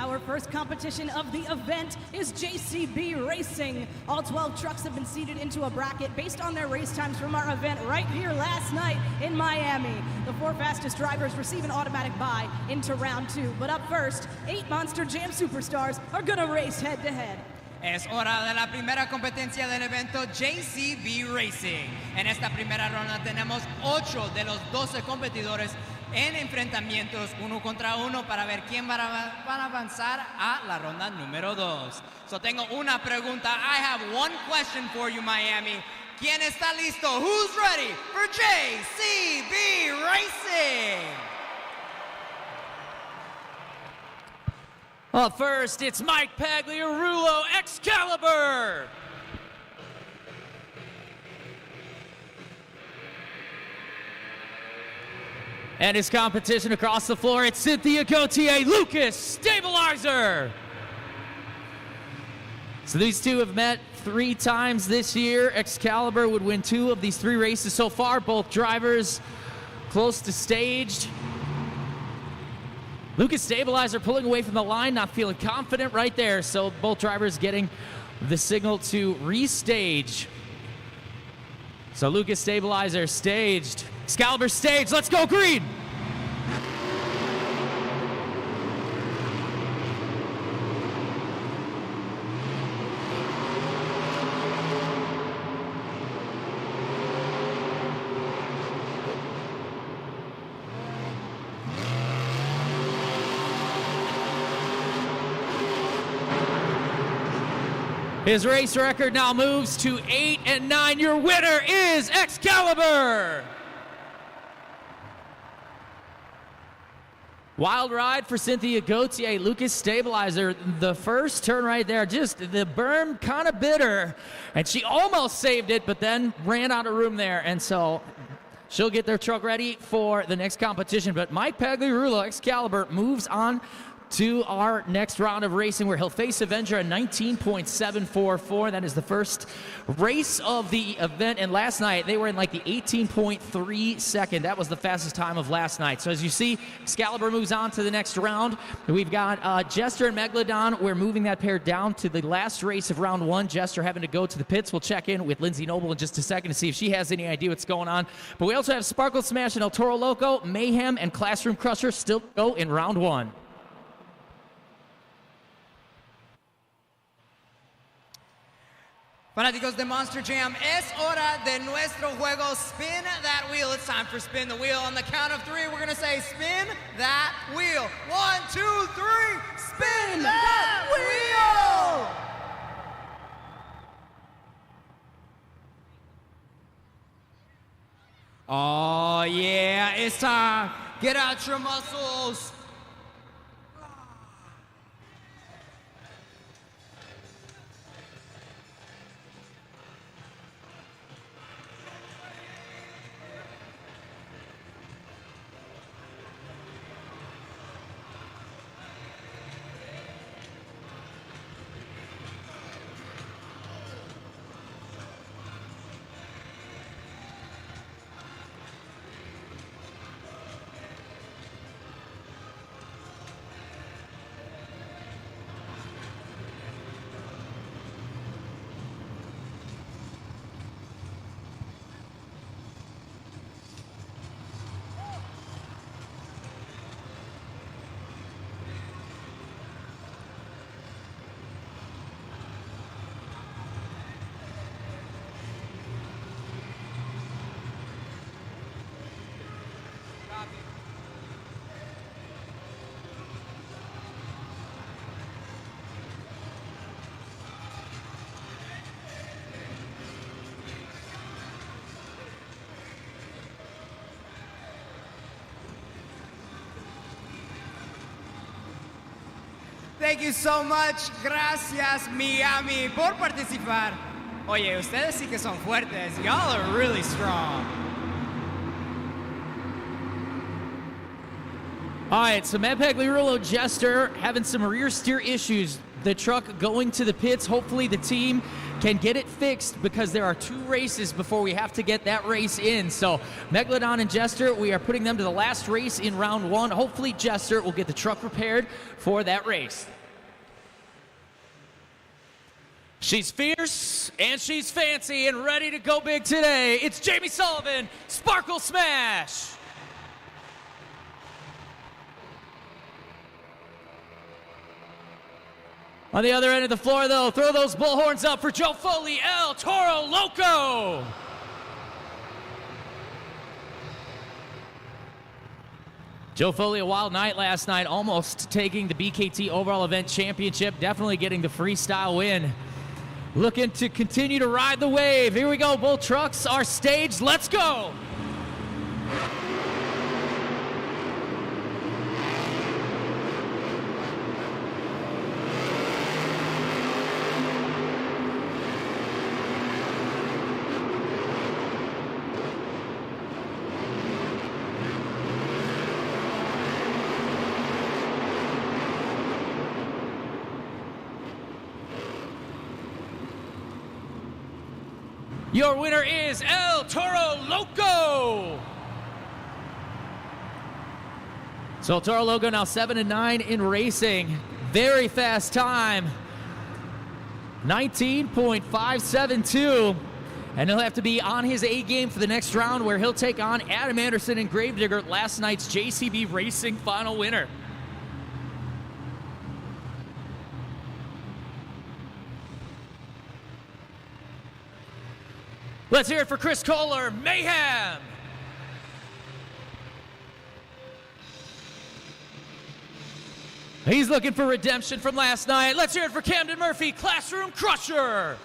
Our first competition of the event is JCB Racing. All 12 trucks have been seated into a bracket based on their race times from our event right here last night in Miami. The 4 fastest drivers receive an automatic bye into round 2. But up first, 8 Monster Jam superstars are gonna race head-to-head. Es hora de la primera competencia del evento JCB Racing. En esta primera ronda tenemos 8 de los 12 competidores en enfrentamientos 1 contra 1 para ver quién van a avanzar a la ronda número 2. So tengo una pregunta. I have one question for you, Miami. ¿Quién está listo? Who's ready for JCB Racing? Up first, it's Mike Pagliarulo, Excalibur. And his competition across the floor, it's Cynthia Gauthier, Lucas Stabilizer. So these two have met 3 times this year. Excalibur would win 2 of these 3 races so far, both drivers close to staged. Lucas Stabilizer pulling away from the line, not feeling confident right there. So both drivers getting the signal to restage. So Lucas Stabilizer staged. Excalibur staged. Let's go green. His race record now moves to 8-9. Your winner is Excalibur. Wild ride for Cynthia Gauthier, Lucas Stabilizer. The first turn right there, just the berm kind of bit her, and she almost saved it, but then ran out of room there, and so she'll get their truck ready for the next competition. But Mike Pagliarulo, Excalibur, moves on to our next round of racing, where he'll face Avenger at 19.744. That is the first race of the event, and last night they were in like the 18.3 second. That was the fastest time of last night. So as you see, Excalibur moves on to the next round. We've got Jester and Megalodon. We're moving that pair down to the last race of round 1. Jester having to go to the pits. We'll check in with Lindsay Noble in just a second to see if she has any idea what's going on. But we also have Sparkle Smash and El Toro Loco, Mayhem, and Classroom Crusher still to go in round 1. Fanáticos de Monster Jam, es hora de nuestro juego. Spin that wheel. It's time for spin the wheel. On the count of 3, we're going to say spin that wheel. 1, 2, 3, spin that wheel! Oh yeah, it's time. Get out your muscles. Thank you so much. Gracias, Miami, por participar. Oye, ustedes sí que son fuertes. Y'all are really strong. All right, so Matt Pagliarulo, Jester, having some rear steer issues. The truck going to the pits. Hopefully the team can get it fixed because there are 2 races before we have to get that race in. So Megalodon and Jester, we are putting them to the last race in round 1. Hopefully Jester will get the truck prepared for that race. She's fierce, and she's fancy, and ready to go big today. It's Jamie Sullivan, Sparkle Smash. On the other end of the floor, though, throw those bullhorns up for Joe Foley, El Toro Loco. Joe Foley, a wild night last night, almost taking the BKT Overall Event Championship, definitely getting the freestyle win. Looking to continue to ride the wave. Here we go, both trucks are staged. Let's go. Your winner is El Toro Loco. So El Toro Loco now 7-9 in racing. Very fast time. 19.572. And he'll have to be on his A game for the next round where he'll take on Adam Anderson and Gravedigger, last night's JCB Racing final winner. Let's hear it for Chris Kohler, Mayhem. He's looking for redemption from last night. Let's hear it for Camden Murphy, Classroom Crusher.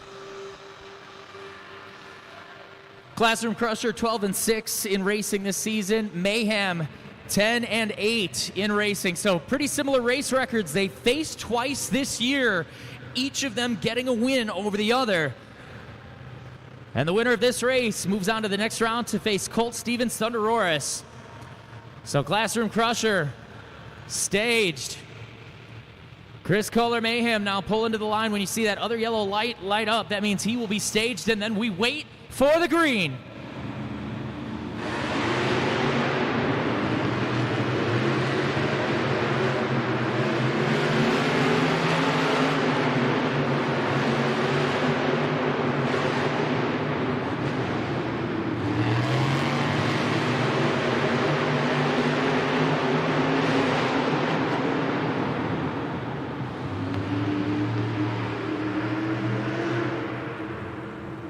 Classroom Crusher 12-6 in racing this season. Mayhem 10-8 in racing. So pretty similar race records. They faced twice this year, each of them getting a win over the other. And the winner of this race moves on to the next round to face Colt Stevens Thunderoris. So Classroom Crusher staged. Chris Kohler Mayhem now pulling to the line. When you see that other yellow light light up, that means he will be staged, and then we wait for the green.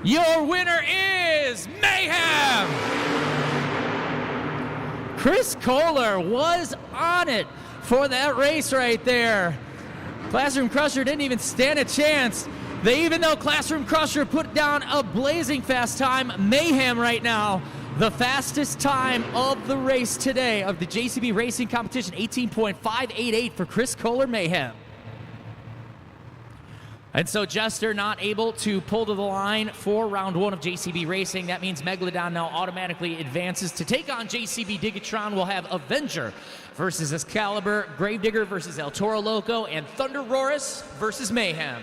Your winner is Mayhem! Chris Kohler was on it for that race right there. Classroom Crusher didn't even stand a chance. Even though Classroom Crusher put down a blazing fast time, Mayhem right now, the fastest time of the race today of the JCB Racing Competition, 18.588 for Chris Kohler Mayhem. And so Jester not able to pull to the line for round 1 of JCB Racing. That means Megalodon now automatically advances to take on JCB Digatron. We'll have Avenger versus Excalibur, Gravedigger versus El Toro Loco, and Thunderoris versus Mayhem.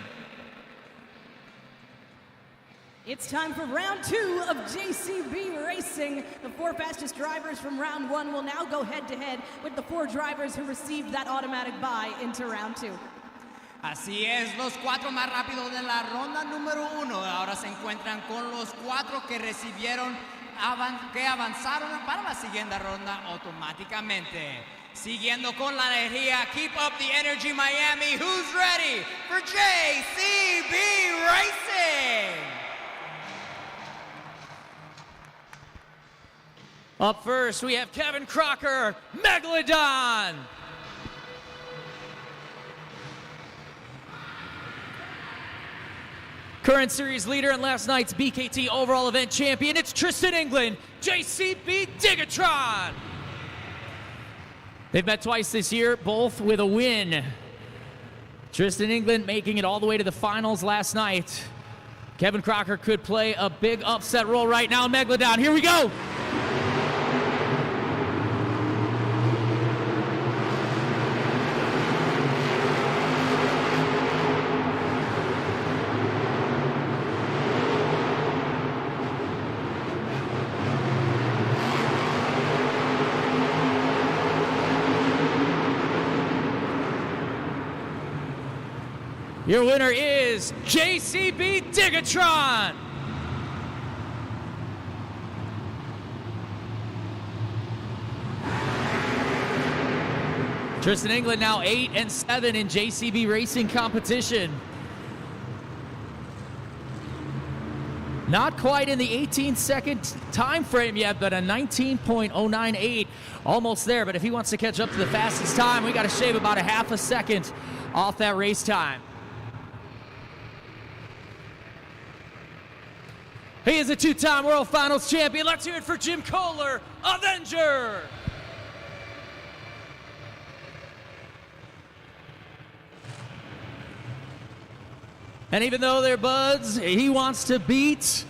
It's time for round 2 of JCB Racing. The 4 fastest drivers from round 1 will now go head-to-head with the 4 drivers who received that automatic bye into round 2. Así es, los 4 más rápidos de la ronda número 1 ahora se encuentran con los 4 que recibieron, que avanzaron para la siguiente ronda automáticamente. Siguiendo con la energía, keep up the energy Miami. Who's ready for JCB Racing? Up first, we have Kevin Crocker, Megalodon. Current series leader and last night's BKT Overall Event Champion, it's Tristan England, JCB Digatron. They've met twice this year, both with a win. Tristan England making it all the way to the finals last night. Kevin Crocker could play a big upset role right now in Megalodon. Here we go. Your winner is JCB Digatron. Tristan England now 8-7 in JCB racing competition. Not quite in the 18-second time frame yet, but a 19.098, almost there. But if he wants to catch up to the fastest time, we got to shave about a half a second off that race time. He is a two-time World Finals champion. Let's hear it for Jim Kohler, Avenger. And even though they're buds, he wants to beat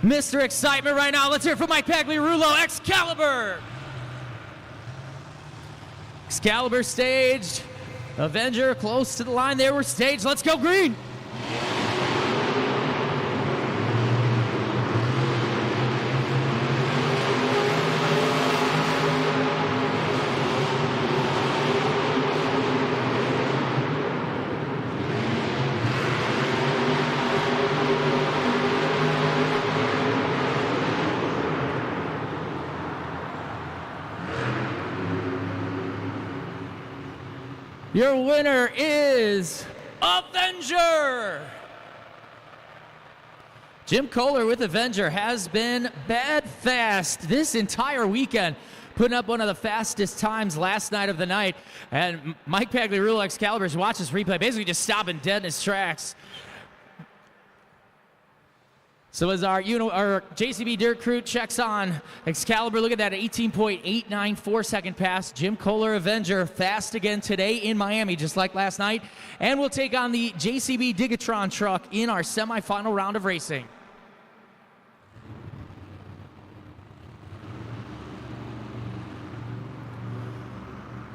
Mr. Excitement right now. Let's hear it from Mike Pagliarulo, Excalibur. Excalibur staged. Avenger close to the line there. We're staged. Let's go green. Your winner is Avenger. Jim Kohler with Avenger has been bad fast this entire weekend, putting up one of the fastest times last night of the night. And Mike Pagliarulo, Excalibur, watch this replay, basically just stopping dead in his tracks. So as our JCB Dirt Crew checks on Excalibur, look at that 18.894 second pass. Jim Kohler Avenger fast again today in Miami, just like last night. And we'll take on the JCB Digatron truck in our semifinal round of racing.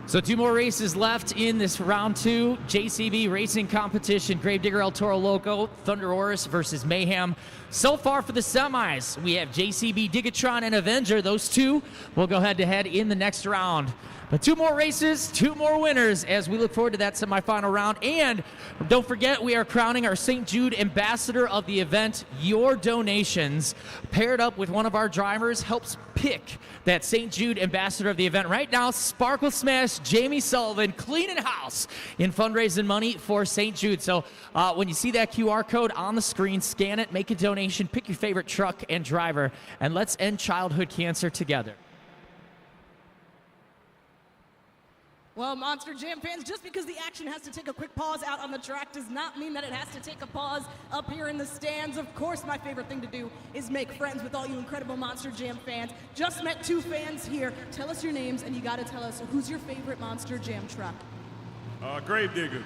So 2 more races left in this round 2 JCB racing competition. Gravedigger El Toro Loco, Thunder Horse versus Mayhem. So far for the semis, we have JCB Digatron and Avenger. Those two will go head-to-head in the next round. But 2 more races, 2 more winners as we look forward to that semifinal round. And don't forget, we are crowning our St. Jude Ambassador of the event. Your donations, paired up with one of our drivers, helps pick that St. Jude Ambassador of the event. Right now, Sparkle Smash Jamie Sullivan cleaning house in fundraising money for St. Jude. So when you see that QR code on the screen, scan it, make a donation, pick your favorite truck and driver, and let's end childhood cancer together. Well, Monster Jam fans, just because the action has to take a quick pause out on the track does not mean that it has to take a pause up here in the stands. Of course, my favorite thing to do is make friends with all you incredible Monster Jam fans. Just met 2 fans here. Tell us your names, and you got to tell us who's your favorite Monster Jam truck. Gravedigger.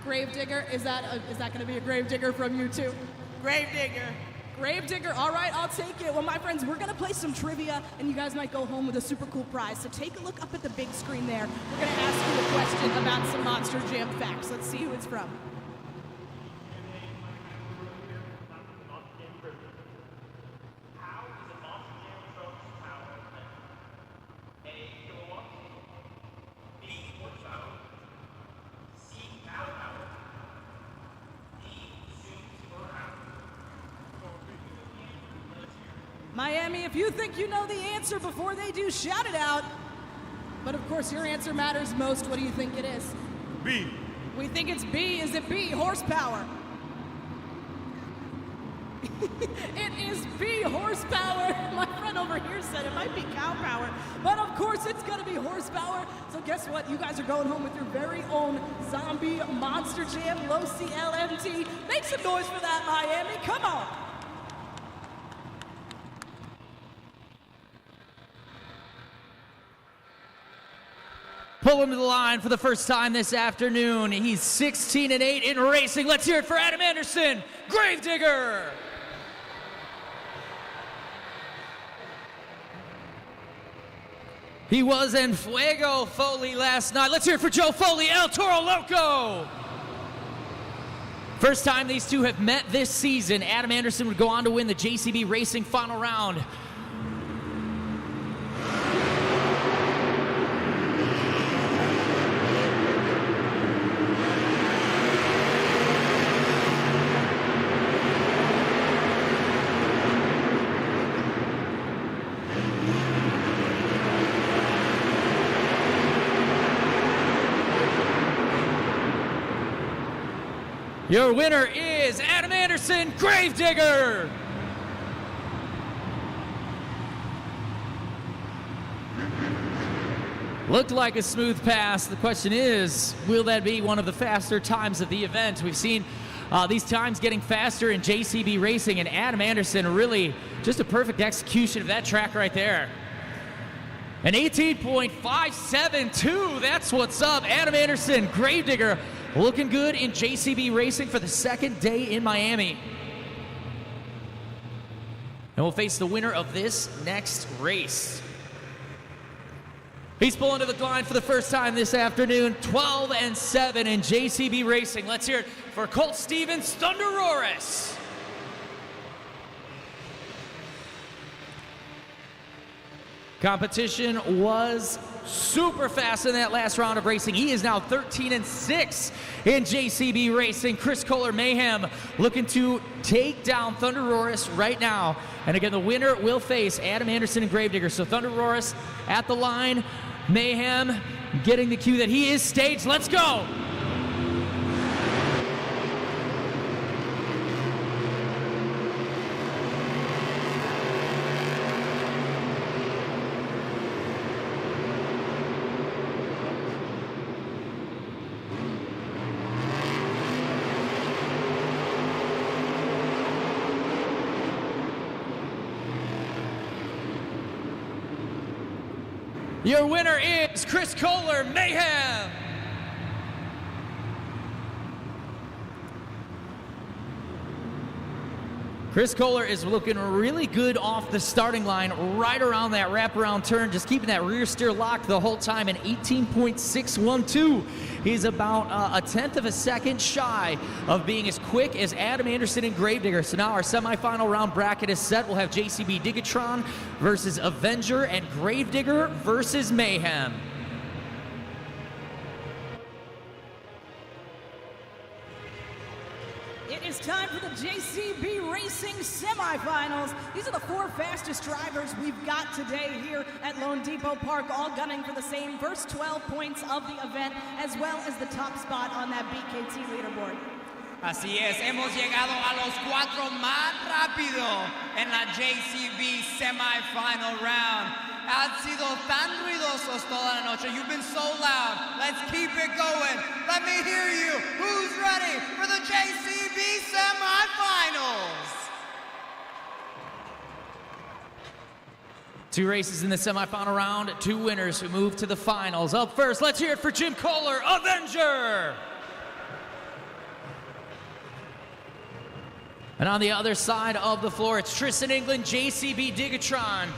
Gravedigger, is that going to be a Gravedigger from you too? Gravedigger. Gravedigger, all right, I'll take it. Well, my friends, we're going to play some trivia, and you guys might go home with a super cool prize. So take a look up at the big screen there. We're going to ask you a question about some Monster Jam facts. Let's see who it's from. Miami, if you think you know the answer before they do, shout it out. But of course, your answer matters most. What do you think it is? B. We think it's B. Is it B, horsepower? It is B, horsepower. My friend over here said it might be cow power. But of course, it's going to be horsepower. So guess what? You guys are going home with your very own zombie Monster Jam low CLMT. Make some noise for that, Miami. Come on. Pull him to the line for the first time this afternoon. He's 16-8 in racing. Let's hear it for Adam Anderson, Gravedigger. He was in Fuego Foley last night. Let's hear it for Joe Foley, El Toro Loco. First time these two have met this season. Adam Anderson would go on to win the JCB Racing final round. Your winner is Adam Anderson, Gravedigger. Looked like a smooth pass. The question is, will that be one of the faster times of the event? We've seen these times getting faster in JCB Racing, and Adam Anderson really just a perfect execution of that track right there. An 18.572, that's what's up. Adam Anderson, Gravedigger, looking good in JCB Racing for the second day in Miami. And we'll face the winner of this next race. He's pulling to the line for the first time this afternoon, 12-7 in JCB Racing. Let's hear it for Colt Stevens, Thunderoris. Competition was super fast in that last round of racing. He is now 13-6 in JCB Racing. Chris Kohler Mayhem looking to take down Thunderoris right now. And again, the winner will face Adam Anderson and Gravedigger. So Thunderoris at the line. Mayhem getting the cue that he is staged. Let's go. Your winner is Chris Kohler Mayhem. Chris Kohler is looking really good off the starting line, right around that wraparound turn, just keeping that rear steer locked the whole time, an 18.612. He's about a tenth of a second shy of being as quick as Adam Anderson and Gravedigger. So now our semifinal round bracket is set. We'll have JCB Digatron versus Avenger and Gravedigger versus Mayhem. It is time for the JCB Racing semifinals. These are the four fastest drivers we've got today here at Lone Depot Park, all gunning for the same first 12 points of the event, as well as the top spot on that BKT leaderboard. Así es, hemos llegado a los cuatro más rápido en la JCB semifinal round. Han sido tan ruidosos toda la noche. You've been so loud. Let's keep it going. Let me hear you. Who's ready for the JCB semifinals? Two races in the semifinal round, two winners who move to the finals. Up first, let's hear it for Jim Kohler, Avenger. And on the other side of the floor, it's Tristan England, JCB Digatron.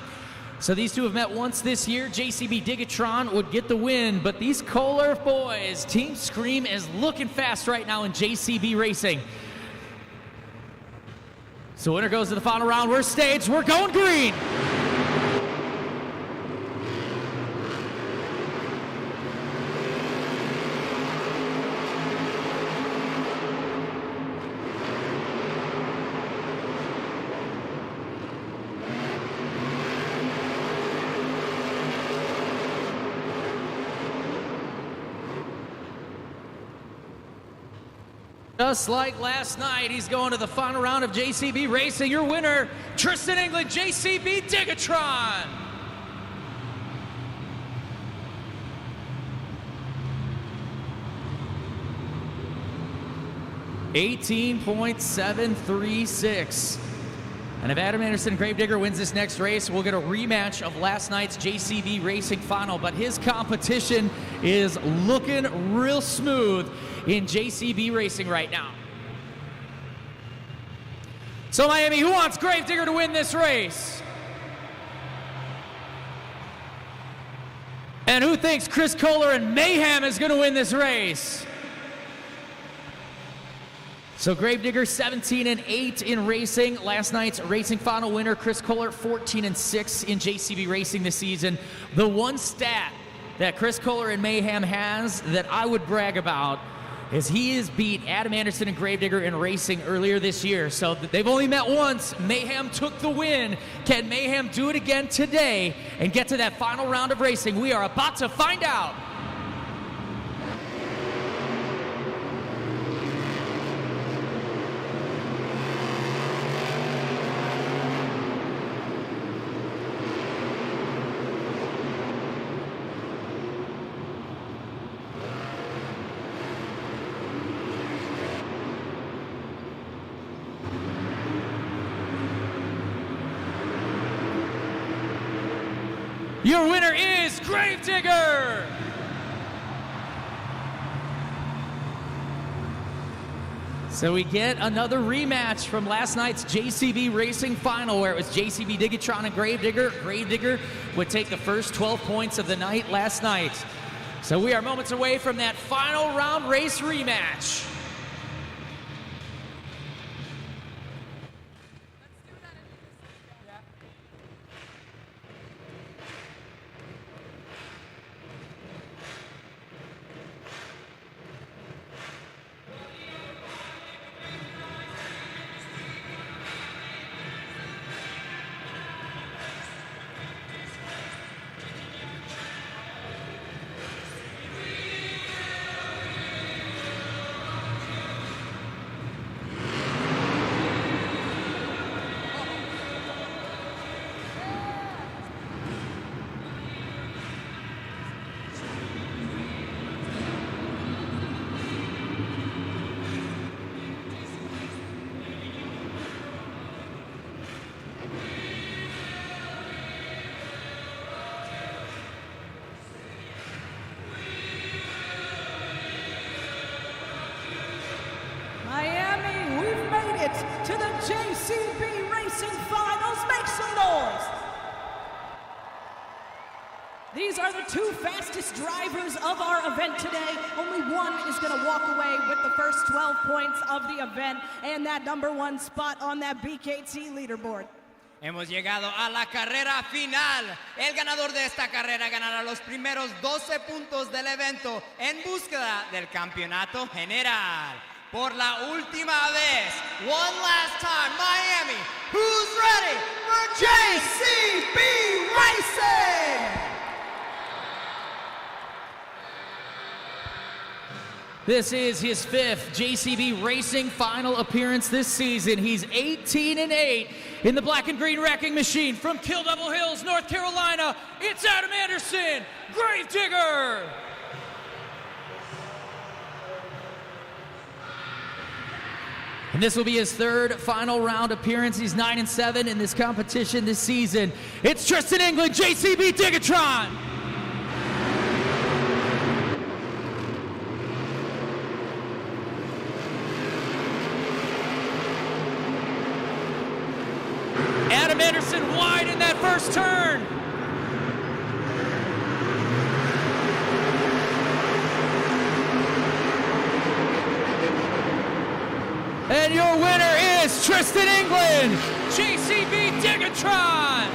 So these two have met once this year. JCB Digatron would get the win, but these Kohler boys, Team Scream is looking fast right now in JCB Racing. So winner goes to the final round. We're staged, we're going green. Just like last night, he's going to the final round of JCB Racing. Your winner, Tristan England, JCB Digatron. $18.736. And if Adam Anderson Gravedigger wins this next race, we'll get a rematch of last night's JCB Racing final. But his competition is looking real smooth in JCB Racing right now. So Miami, who wants Gravedigger to win this race? And who thinks Chris Kohler and Mayhem is going to win this race? So Gravedigger 17-8 in racing. Last night's racing final winner, Chris Kohler 14-6 in JCB Racing this season. The one stat that Chris Kohler and Mayhem has that I would brag about is he has beat Adam Anderson and Gravedigger in racing earlier this year. So they've only met once. Mayhem took the win. Can Mayhem do it again today and get to that final round of racing? We are about to find out. Your winner is Gravedigger. So we get another rematch from last night's JCB Racing final where it was JCB Digatron and Gravedigger. Gravedigger would take the first 12 points of the night last night. So we are moments away from that final round race rematch. Miami, we've made it to the JCB Racing Finals. Make some noise. These are the two fastest drivers of our event today. Only one is going to walk away with the first 12 points of the event and that #1 spot on that BKT leaderboard. Hemos llegado a la carrera final. El ganador de esta carrera ganará los primeros 12 puntos del evento en búsqueda del campeonato general. Por la última vez, one last time, Miami, who's ready for JCB Racing? This is his 5th JCB Racing final appearance this season. He's 18-8 in the black and green wrecking machine from Kill Devil Hills, North Carolina. It's Adam Anderson, Gravedigger. And this will be his 3rd final round appearance. He's 9-7 in this competition this season. It's Tristan England, JCB Digatron. Adam Anderson wide in that first turn. And your winner is Tristan England, JCB Digatron.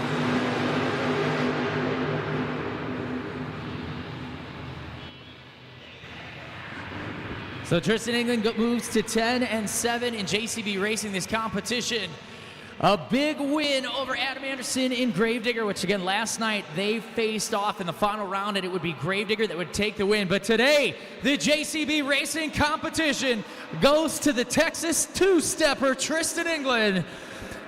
So Tristan England moves to 10-7 in JCB Racing this competition. A big win over Adam Anderson in Gravedigger, which again, last night they faced off in the final round and it would be Gravedigger that would take the win. But today, the JCB Racing competition goes to the Texas two-stepper, Tristan England.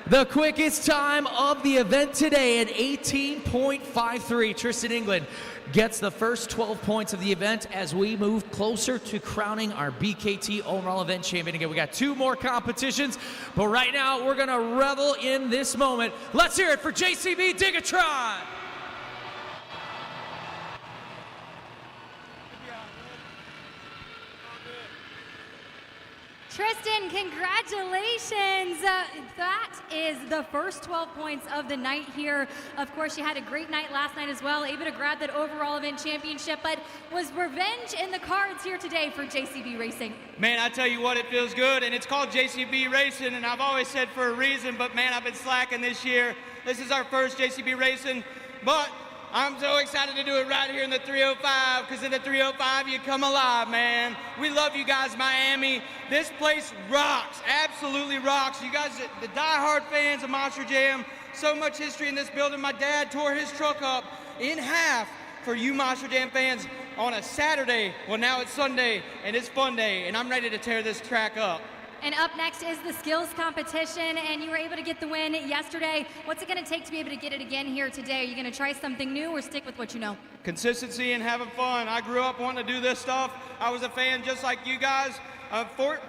The quickest time of the event today at 18.53. Tristan England gets the first 12 points of the event as we move closer to crowning our BKT overall event champion. Again, we got 2 more competitions, but right now we're gonna revel in this moment. Let's hear it for JCB Digatron. Tristan, congratulations. That is the first 12 points of the night here. Of course, you had a great night last night as well, able to grab that overall event championship, but was revenge in the cards here today for JCB Racing? Man, I tell you what, it feels good, and it's called JCB Racing, and I've always said for a reason, but man, I've been slacking this year. This is our first JCB Racing, but I'm so excited to do it right here in the 305, because in the 305 you come alive, man. We love you guys, Miami. This place rocks, absolutely rocks. You guys, the die-hard fans of Monster Jam, so much history in this building. My dad tore his truck up in half for you Monster Jam fans on a Saturday. Well, now it's Sunday, and it's fun day, and I'm ready to tear this track up. And up next is the skills competition, and you were able to get the win yesterday. What's it going to take to be able to get it again here today? Are you going to try something new or stick with what you know? Consistency and having fun. I grew up wanting to do this stuff. I was a fan just like you guys.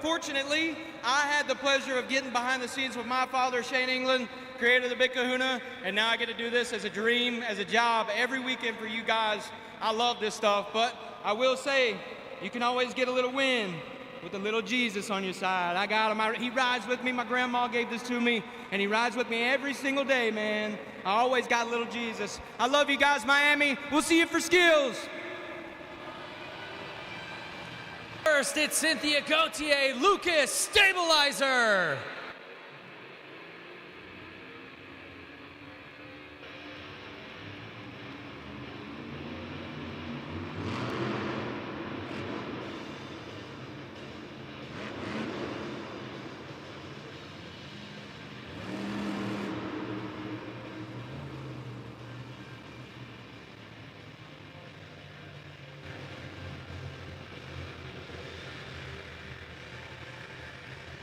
Fortunately, I had the pleasure of getting behind the scenes with my father, Shane England, creator of the Big Kahuna, and now I get to do this as a dream, as a job, every weekend for you guys. I love this stuff, but I will say, you can always get a little win with a little Jesus on your side. I got him. He rides with me. My grandma gave this to me, and he rides with me every single day, man. I always got a little Jesus. I love you guys, Miami. We'll see you for skills. First, it's Cynthia Gauthier, Lucas Stabilizer.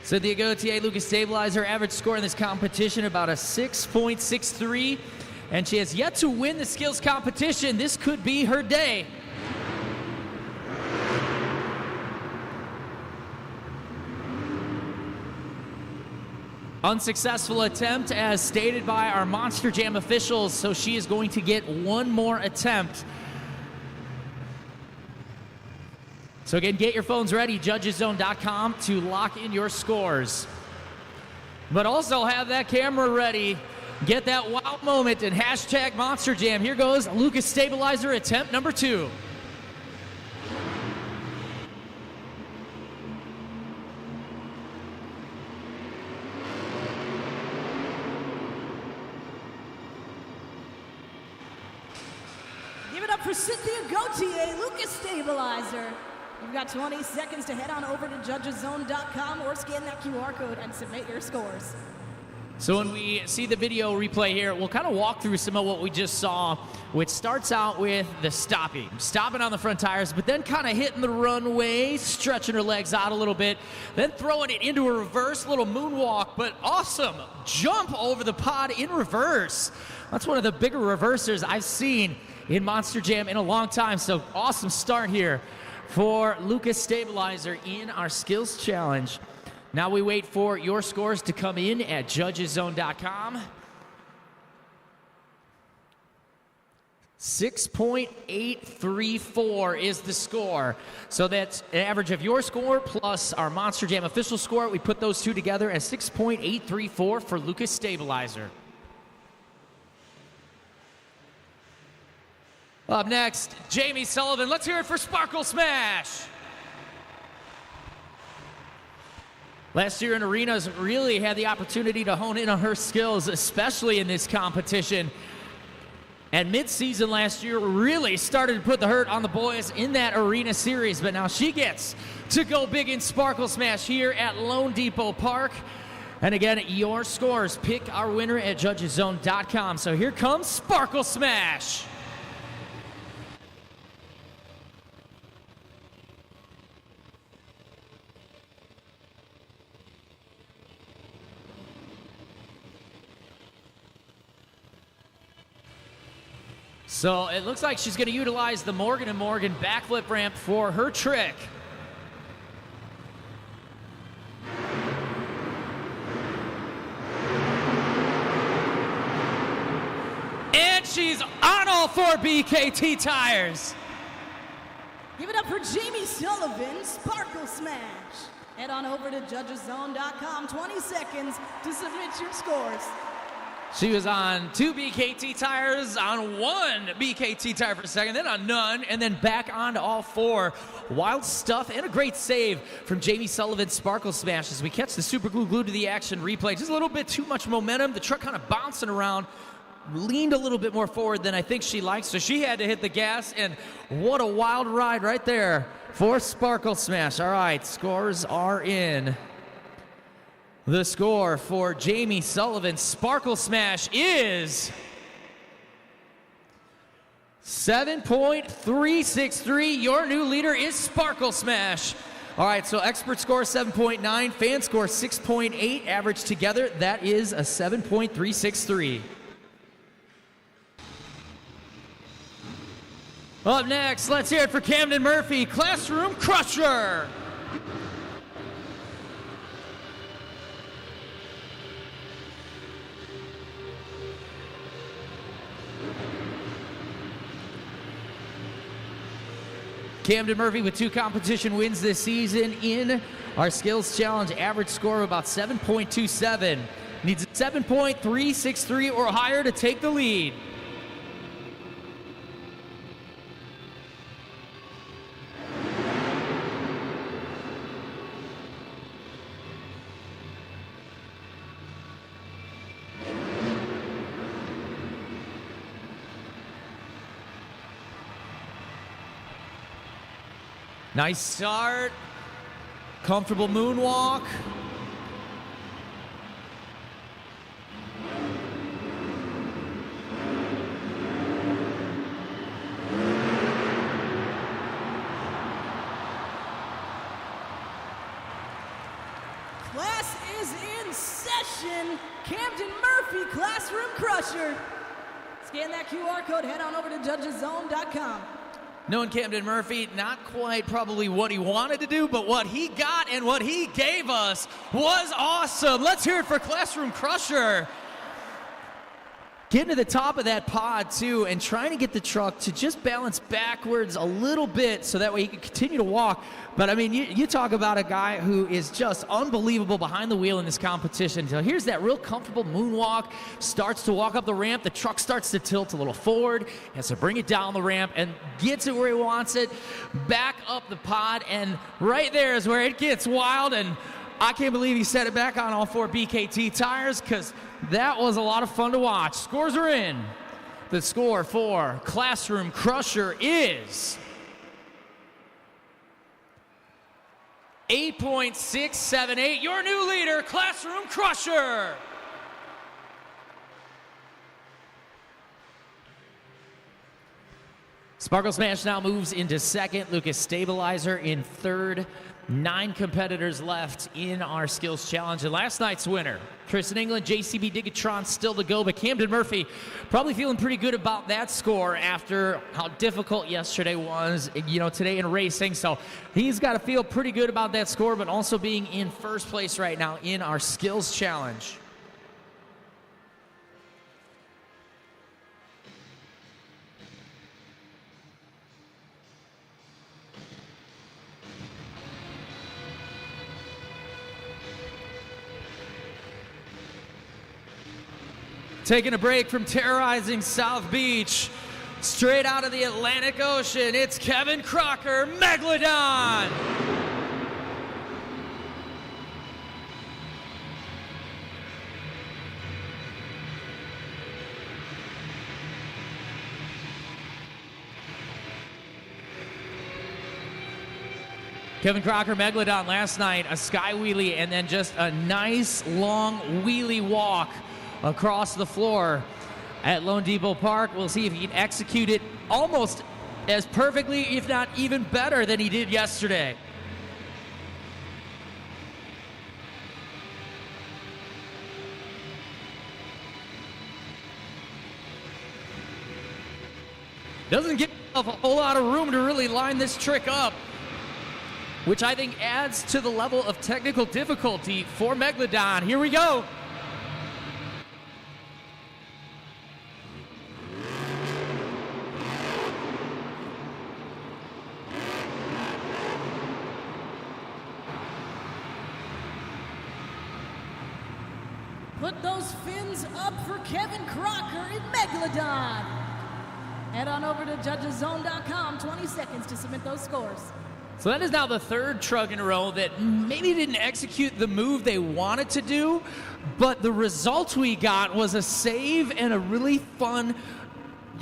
Cynthia Gauthier, Lucas Stabilizer, average score in this competition about a 6.63, and she has yet to win the skills competition. This could be her day. Unsuccessful attempt as stated by our Monster Jam officials, so she is going to get one more attempt. So again, get your phones ready, judgeszone.com, to lock in your scores. But also have that camera ready. Get that wow moment and hashtag Monster Jam. Here goes Lucas Stabilizer, attempt number 2. Give it up for Cynthia Gauthier, Lucas Stabilizer. You've got 20 seconds to head on over to judgeszone.com or scan that QR code and submit your scores. So when we see the video replay here, we'll kind of walk through some of what we just saw, which starts out with the stopping on the front tires, but then kind of hitting the runway, stretching her legs out a little bit, then throwing it into a reverse little moonwalk, but awesome jump over the pod in reverse. That's one of the bigger reversers I've seen in Monster Jam in a long time, so awesome start here for Lucas Stabilizer in our skills challenge. Now we wait for your scores to come in at judgeszone.com. 6.834 is the score. So that's an average of your score plus our Monster Jam official score. We put those two together at 6.834 for Lucas Stabilizer. Up next, Jamie Sullivan. Let's hear it for Sparkle Smash. Last year in arenas, really had the opportunity to hone in on her skills, especially in this competition. And mid-season last year, really started to put the hurt on the boys in that arena series. But now she gets to go big in Sparkle Smash here at Lone Depot Park. And again, your scores, pick our winner at judgeszone.com. So here comes Sparkle Smash. So it looks like she's going to utilize the Morgan & Morgan backflip ramp for her trick. And she's on all 4 BKT tires. Give it up for Jamie Sullivan, Sparkle Smash. Head on over to judgeszone.com, 20 seconds to submit your scores. She was on 2 BKT tires, on 1 BKT tire for a second, then on none, and then back on to all 4. Wild stuff and a great save from Jamie Sullivan, Sparkle Smash, as we catch the super glue glued to the action replay. Just a little bit too much momentum. The truck kind of bouncing around, leaned a little bit more forward than I think she likes, so she had to hit the gas, and what a wild ride right there for Sparkle Smash. All right, scores are in. The score for Jamie Sullivan Sparkle Smash is 7.363. Your new leader is Sparkle Smash. All right, so expert score 7.9, fan score 6.8, average together, that is a 7.363. Up next, let's hear it for Camden Murphy, Classroom Crusher. Camden Murphy with 2 competition wins this season in our skills challenge. Average score of about 7.27. Needs a 7.363 or higher to take the lead. Nice start. Comfortable moonwalk. Class is in session. Camden Murphy, Classroom Crusher. Scan that QR code, head on over to judgeszone.com. Knowing Camden Murphy, not quite probably what he wanted to do, but what he got and what he gave us was awesome. Let's hear it for Classroom Crusher. Getting to the top of that pod, too, and trying to get the truck to just balance backwards a little bit so that way he can continue to walk. But, I mean, you talk about a guy who is just unbelievable behind the wheel in this competition. So here's that real comfortable moonwalk, starts to walk up the ramp. The truck starts to tilt a little forward, has to bring it down the ramp and gets it where he wants it, back up the pod, and right there is where it gets wild. And I can't believe he set it back on all 4 BKT tires, because that was a lot of fun to watch. Scores are in. The score for Classroom Crusher is 8.678. Your new leader, Classroom Crusher. Sparkle Smash now moves into second. Lucas Stabilizer in third. 9 competitors left in our skills challenge. And last night's winner, Tristan England, JCB Digatron still to go, but Camden Murphy probably feeling pretty good about that score after how difficult yesterday was, today in racing. So he's got to feel pretty good about that score, but also being in first place right now in our skills challenge. Taking a break from terrorizing South Beach, straight out of the Atlantic Ocean, it's Kevin Crocker, Megalodon. Kevin Crocker, Megalodon last night, a sky wheelie and then just a nice long wheelie walk across the floor at Lone Depot Park. We'll see if he can execute it almost as perfectly, if not even better than he did yesterday. Doesn't give himself a whole lot of room to really line this trick up, which I think adds to the level of technical difficulty for Megalodon. Here we go. Put those fins up for Kevin Crocker in Megalodon. Head on over to judgeszone.com, 20 seconds to submit those scores. So that is now the third truck in a row that maybe didn't execute the move they wanted to do, but the result we got was a save and a really fun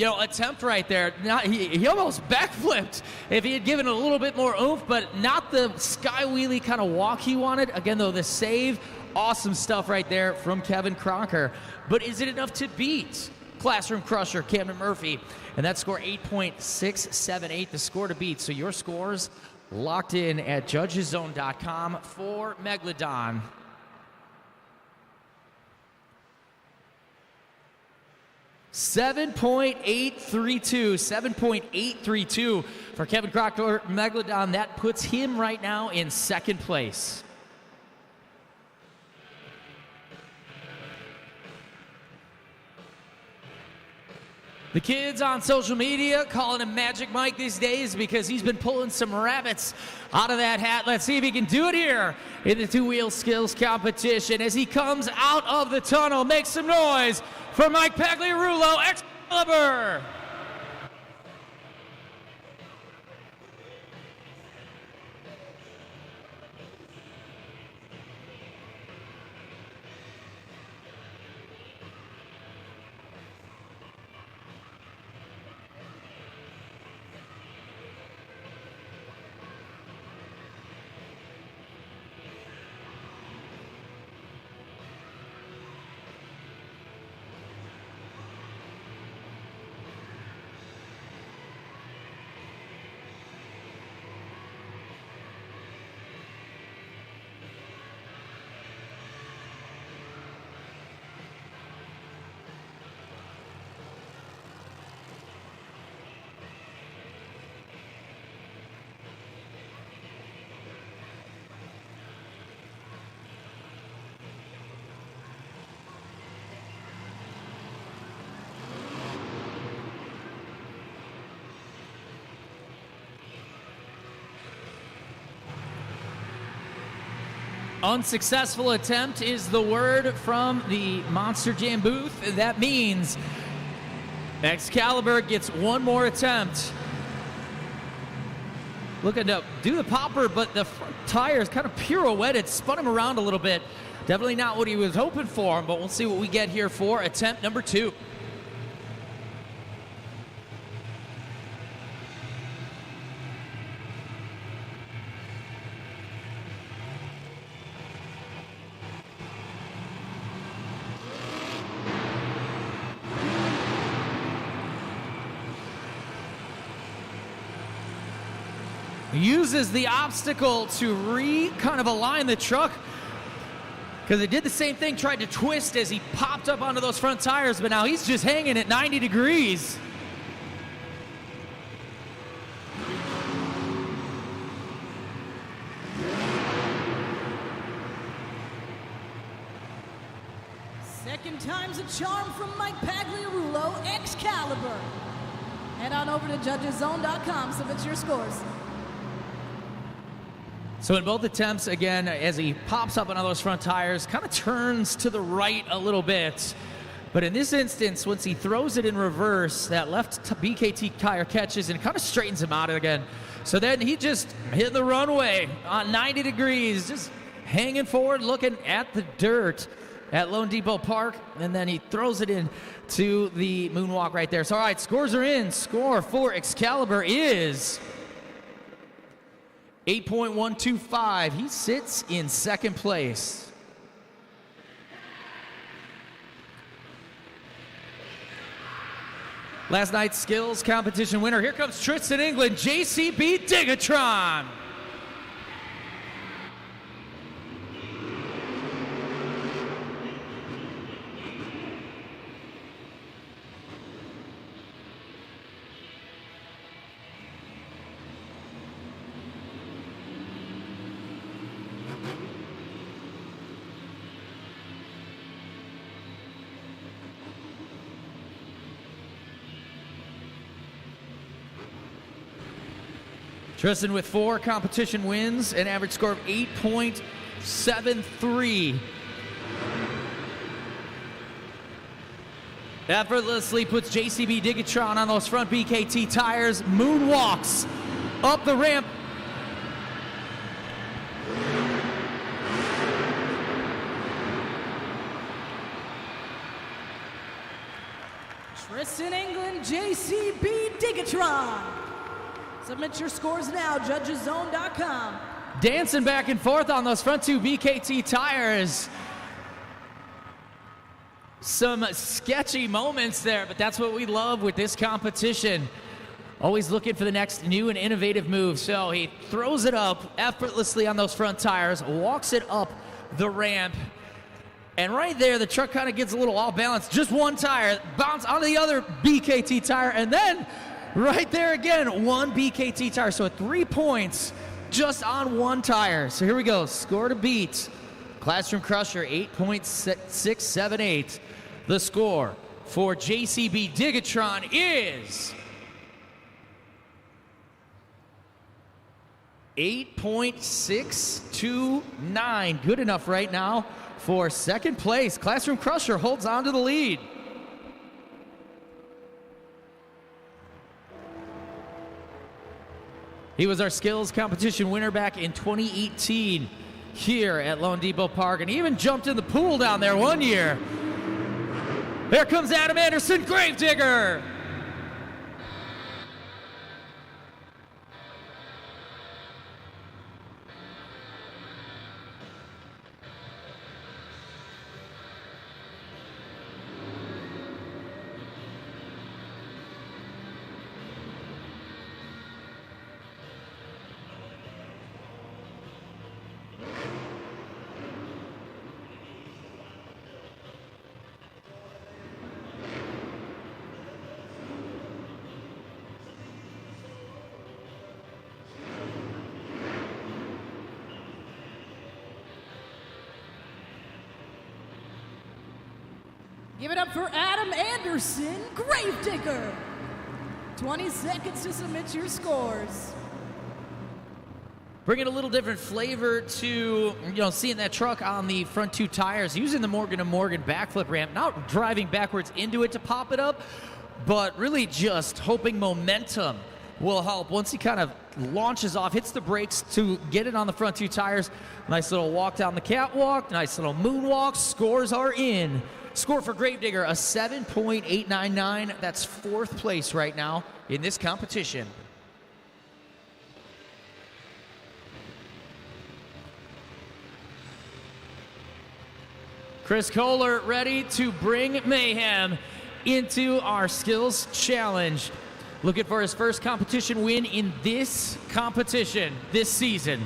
attempt right there. He almost backflipped if he had given a little bit more oomph, but not the sky wheelie kind of walk he wanted. Again, though, the save, awesome stuff right there from Kevin Crocker. But is it enough to beat Classroom Crusher, Camden Murphy? And that score, 8.678, the score to beat. So your scores locked in at judgeszone.com for Megalodon. .832 for Kevin Crocker, Megalodon. That puts him right now in second place. The kids on social media calling him Magic Mike these days because he's been pulling some rabbits out of that hat. Let's see if he can do it here in the two-wheel skills competition as he comes out of the tunnel. Make some noise for Mike Pagliarulo, Excalibur. Unsuccessful attempt is the word from the Monster Jam booth. That means Excalibur gets one more attempt. Looking to do the popper, but the front tires kind of pirouetted, spun him around a little bit. Definitely not what he was hoping for, but we'll see what we get here for attempt number 2. Uses the obstacle to kind of align the truck because it did the same thing, tried to twist as he popped up onto those front tires, but now he's just hanging at 90 degrees. Second time's a charm from Mike Pagliarulo, Excalibur. Head on over to judgeszone.com, submit your scores. So in both attempts, again, as he pops up on all those front tires, kind of turns to the right a little bit. But in this instance, once he throws it in reverse, that left BKT tire catches and kind of straightens him out again. So then he just hit the runway on 90 degrees, just hanging forward, looking at the dirt at Lone Depot Park, and then he throws it in to the moonwalk right there. So, all right, scores are in. Score for Excalibur is 8.125. He sits in second place. Last night's skills competition winner. Here comes Tristan England, JCB Digatron. Tristan with 4 competition wins, an average score of 8.73. Effortlessly puts JCB Digatron on those front BKT tires, moonwalks up the ramp. Tristan England, JCB Digatron. Submit your scores now, judgeszone.com. Dancing back and forth on those front 2 BKT tires. Some sketchy moments there, but that's what we love with this competition. Always looking for the next new and innovative move. So he throws it up effortlessly on those front tires, walks it up the ramp, and right there the truck kind of gets a little off balance. Just one tire, bounce onto the other BKT tire, and then right there again, one BKT tire. So at 3 points just on one tire. So here we go, score to beat. Classroom Crusher, 8.678. The score for JCB Digatron is 8.629. Good enough right now for second place. Classroom Crusher holds on to the lead. He was our skills competition winner back in 2018 here at Lone Depot Park, and he even jumped in the pool down there one year. There comes Adam Anderson, Gravedigger. Give it up for Adam Anderson, Gravedigger. 20 seconds to submit your scores. Bringing a little different flavor to, seeing that truck on the front two tires, using the Morgan & Morgan backflip ramp, not driving backwards into it to pop it up, but really just hoping momentum will help once he kind of launches off, hits the brakes to get it on the front two tires. Nice little walk down the catwalk, nice little moonwalk. Scores are in. Score for Gravedigger, a 7.899. That's fourth place right now in this competition. Chris Kohler ready to bring mayhem into our skills challenge. Looking for his first competition win in this competition this season.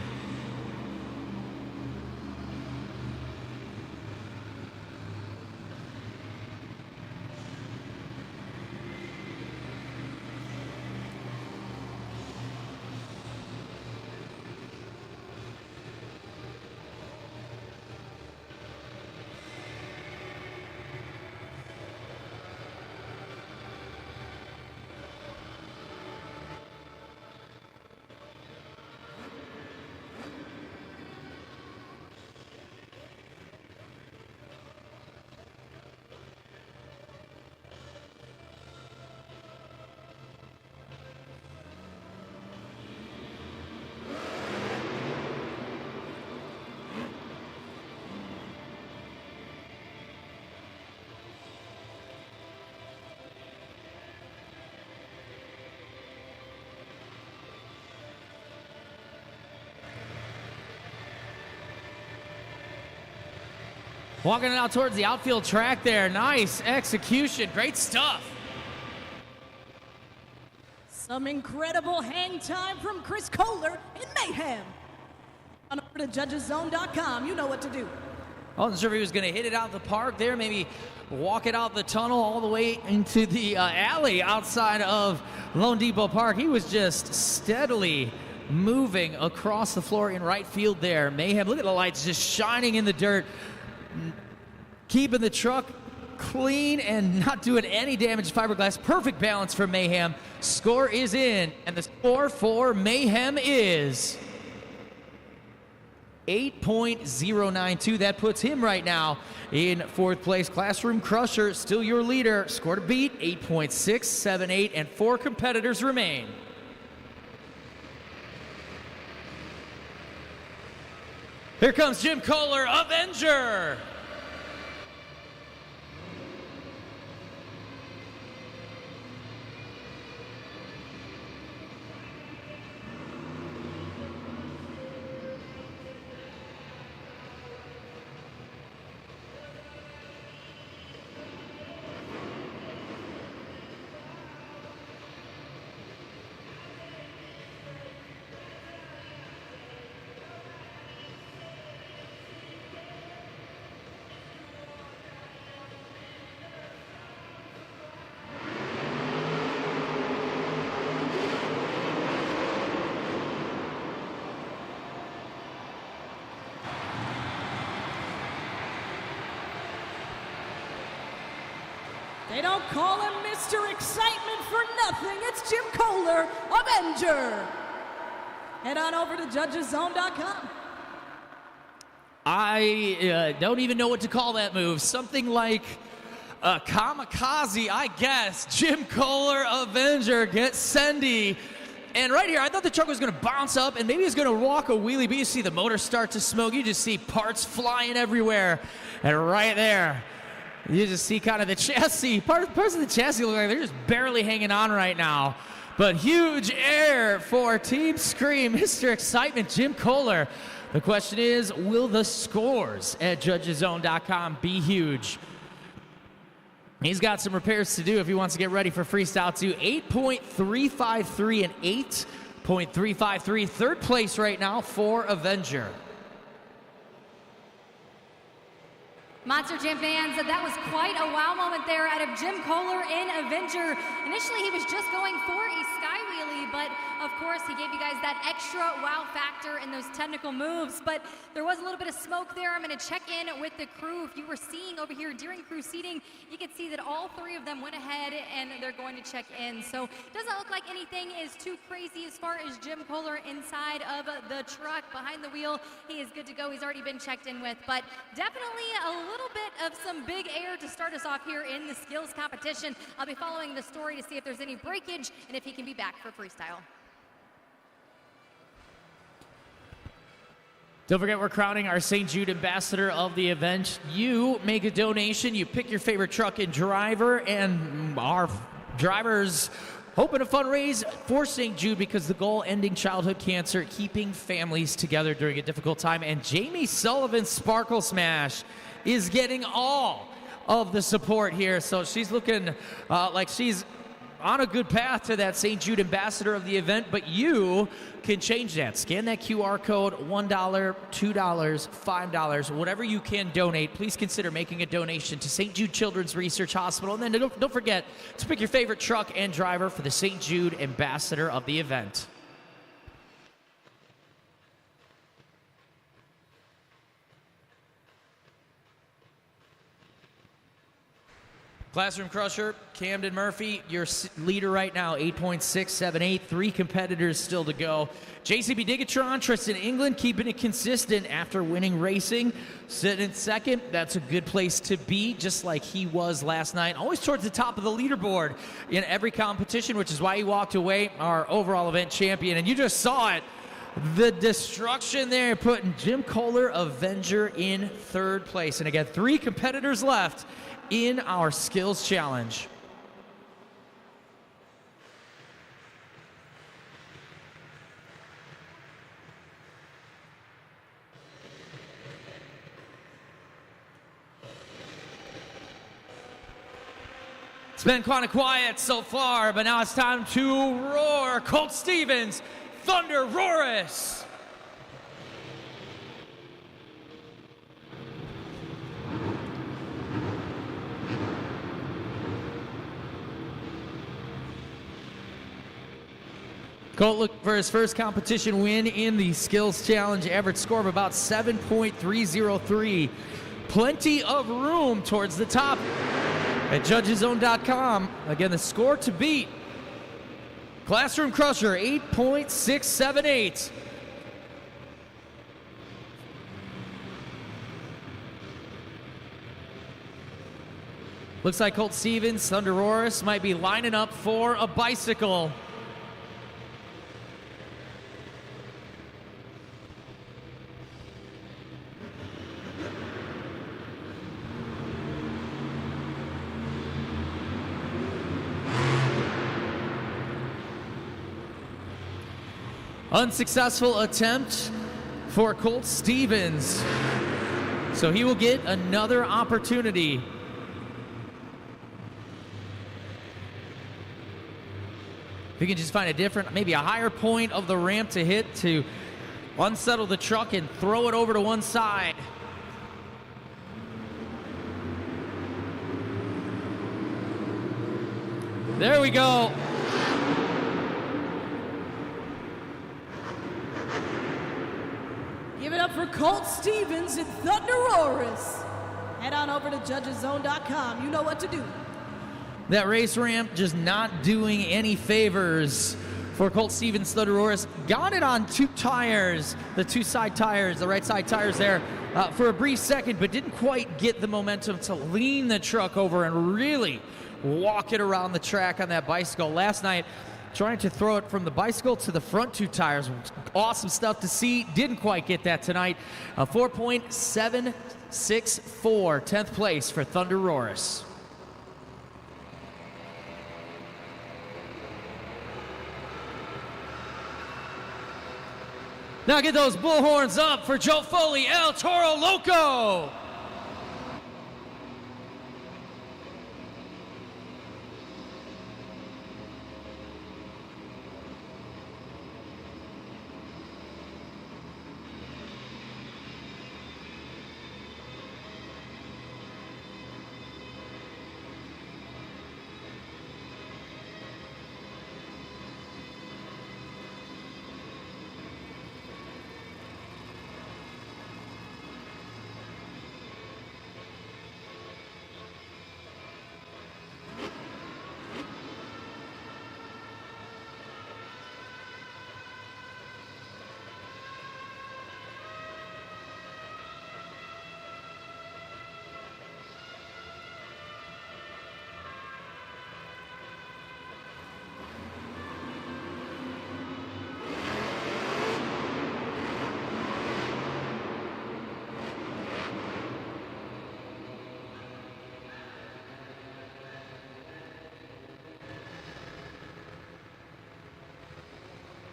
Walking it out towards the outfield track there. Nice execution. Great stuff. Some incredible hang time from Chris Kohler in mayhem. On over to judgeszone.com. You know what to do. I wasn't sure if he was going to hit it out the park there, maybe walk it out the tunnel all the way into the alley outside of Lone Depot Park. He was just steadily moving across the floor in right field there. Mayhem, look at the lights just shining in the dirt. Keeping the truck clean and not doing any damage to fiberglass. Perfect balance for Mayhem. Score is in, and the score for Mayhem is 8.092. That puts him right now in fourth place. Classroom Crusher, still your leader. Score to beat, 8.678, and 4 competitors remain. Here comes Jim Kohler, Avenger. They don't call him Mr. Excitement for nothing. It's Jim Kohler, Avenger. Head on over to judgeszone.com. I don't even know what to call that move. Something like a kamikaze, I guess. Jim Kohler, Avenger, gets Sendy. And right here, I thought the truck was going to bounce up and maybe it's going to walk a wheelie, but you see the motor start to smoke. You just see parts flying everywhere. And right there, you just see kind of the chassis. Parts of the chassis look like they're just barely hanging on right now. But huge air for Team Scream, Mr. Excitement, Jim Kohler. The question is, will the scores at judgeszone.com be huge? He's got some repairs to do if he wants to get ready for Freestyle 2. 8.353 and 8.353. Third place right now for Avenger. Monster Jam fans, that was quite a wow moment there out of Jim Kohler in Avenger. Initially, he was just going for a sky wheelie, but of course, he gave you guys that extra wow factor in those technical moves. But there was a little bit of smoke there. I'm going to check in with the crew. If you were seeing over here during crew seating, you can see that all three of them went ahead and they're going to check in. So it doesn't look like anything is too crazy as far as Jim Kohler inside of the truck. Behind the wheel, he is good to go. He's already been checked in with, but definitely a little bit of some big air to start us off here in the skills competition. I'll be following the story to see if there's any breakage and if he can be back for Freestyle. Don't forget, we're crowning our St. Jude ambassador of the event. You make a donation, you pick your favorite truck and driver, and our drivers hoping to fundraise for St. Jude because the goal, ending childhood cancer, keeping families together during a difficult time. And Jamie Sullivan's Sparkle Smash is getting all of the support here. So she's looking like she's on a good path to that St. Jude ambassador of the event, but you can change that. Scan that QR code, $1, $2, $5, whatever you can donate. Please consider making a donation to St. Jude Children's Research Hospital. And then don't forget to pick your favorite truck and driver for the St. Jude ambassador of the event. Classroom Crusher, Camden Murphy, your leader right now, 8.678. 3 competitors still to go. JCB Digatron, Tristan England, keeping it consistent after winning racing. Sitting in second, that's a good place to be, just like he was last night. Always towards the top of the leaderboard in every competition, which is why he walked away our overall event champion. And you just saw it. The destruction there, putting Jim Kohler, Avenger, in third place. And again, 3 competitors left in our skills challenge. It's been kind of quiet so far, but now it's time to roar. Colt Stevens, Thunder Roris. Colt looked for his first competition win in the Skills Challenge. Average score of about 7.303. Plenty of room towards the top at judgeszone.com. Again, the score to beat. Classroom Crusher, 8.678. Looks like Colt Stevens, Thunder Roris might be lining up for a bicycle. Unsuccessful attempt for Colt Stevens. So he will get another opportunity. If he can just find a different, maybe a higher point of the ramp to hit to unsettle the truck and throw it over to one side. There we go. Give it up for Colt Stevens and Thunder Roris. Head on over to judgeszone.com. You know what to do. That race ramp just not doing any favors for Colt Stevens Thunderosaurus. Got it on two tires, the two side tires, the right side tires there for a brief second, but didn't quite get the momentum to lean the truck over and really walk it around the track on that bicycle. Last night, trying to throw it from the bicycle to the front two tires. Awesome stuff to see. Didn't quite get that tonight. 4.764, 10th place for Thunderosaurus. Now get those bullhorns up for Joe Foley, El Toro Loco.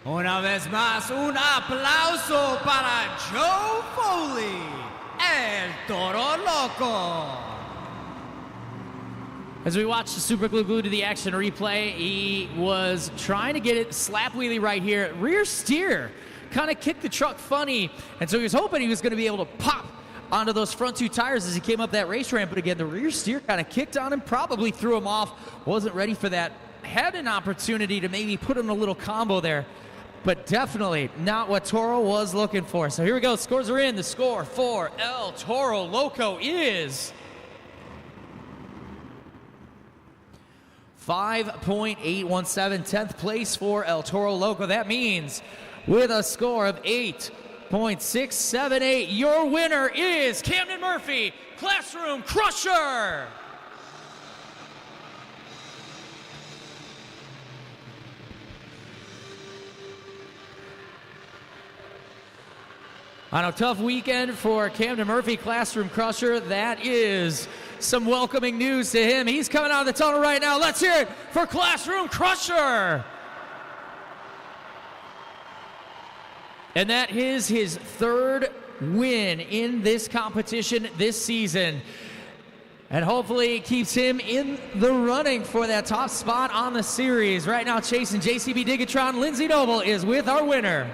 Una vez más, un aplauso para Joe Foley, El Toro Loco. As we watch the Super Glue to the action replay, he was trying to get it slap wheelie right here. Rear steer kind of kicked the truck funny, and so he was hoping he was going to be able to pop onto those front two tires as he came up that race ramp. But again, the rear steer kind of kicked on him, probably threw him off, wasn't ready for that. Had an opportunity to maybe put in a little combo there, but definitely not what Toro was looking for. So here we go, scores are in. The score for El Toro Loco is 5.817, 10th place for El Toro Loco. That means with a score of 8.678, your winner is Camden Murphy, Classroom Crusher. On a tough weekend for Camden Murphy, Classroom Crusher, that is some welcoming news to him. He's coming out of the tunnel right now. Let's hear it for Classroom Crusher. And that is his third win in this competition this season. And hopefully it keeps him in the running for that top spot on the series. Right now chasing JCB Digatron, Lindsay Noble is with our winner.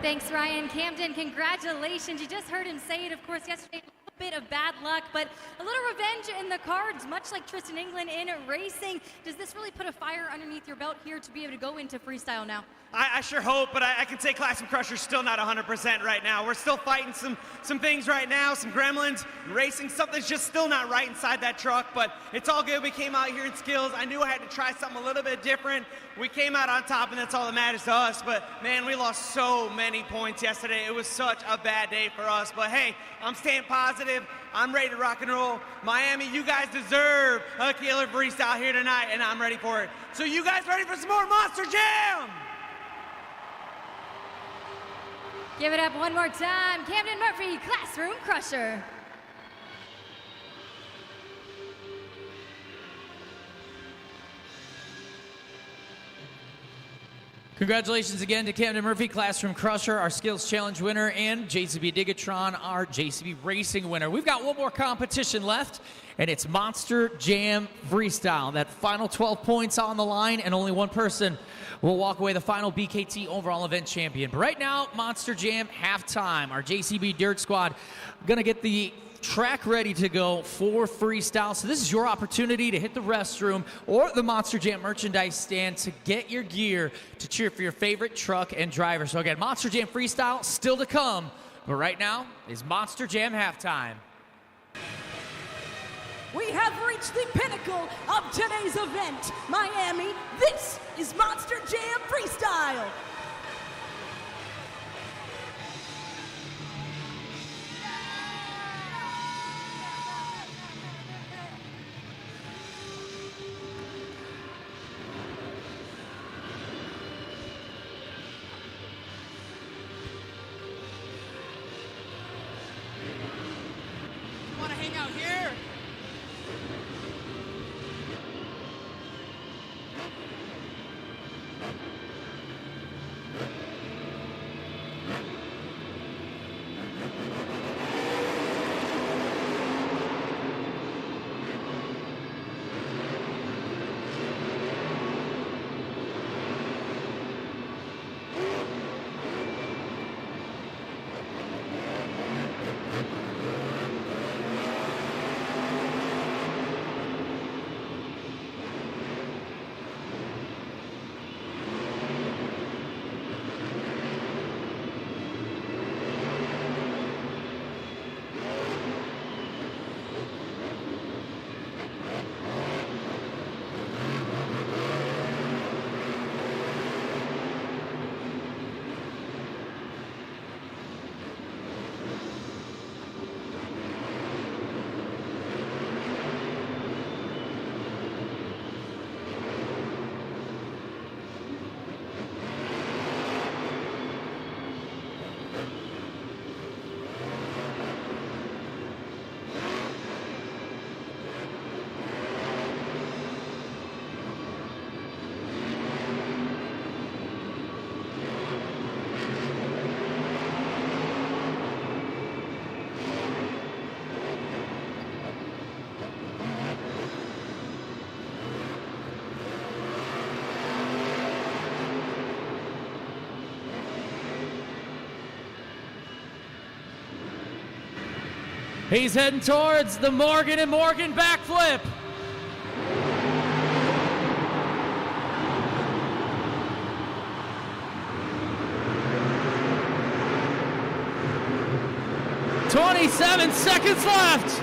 Thanks, Ryan. Camden, congratulations. You just heard him say it, of course, yesterday. A little bit of bad luck, but a little revenge in the cards, much like Tristan England in racing. Does this really put a fire underneath your belt here to be able to go into freestyle now? I sure hope, but I can say Classroom Crusher's still not 100% right now. We're still fighting some things right now, some gremlins, racing. Something's just still not right inside that truck, but it's all good. We came out here in skills. I knew I had to try something a little bit different. We came out on top, and that's all that matters to us, but man, we lost so many points yesterday. It was such a bad day for us, but hey, I'm staying positive. I'm ready to rock and roll. Miami, you guys deserve a killer freestyle here tonight, and I'm ready for it. So you guys ready for some more Monster Jam? Give it up one more time. Camden Murphy, Classroom Crusher. Congratulations again to Camden Murphy, Classroom Crusher, our Skills Challenge winner, and JCB Digatron, our JCB Racing winner. We've got one more competition left, and it's Monster Jam Freestyle. That final 12 points on the line, and only one person will walk away the final BKT overall event champion. But right now, Monster Jam halftime. Our JCB Dirt Squad gonna get the track ready to go for freestyle. So this is your opportunity to hit the restroom or the Monster Jam merchandise stand to get your gear to cheer for your favorite truck and driver. So again, Monster Jam Freestyle still to come, but right now is Monster Jam halftime. we have reached the pinnacle of today's event. Miami, this is Monster Jam Freestyle. Want to hang out here? He's heading towards the Morgan and Morgan backflip. "27 seconds left."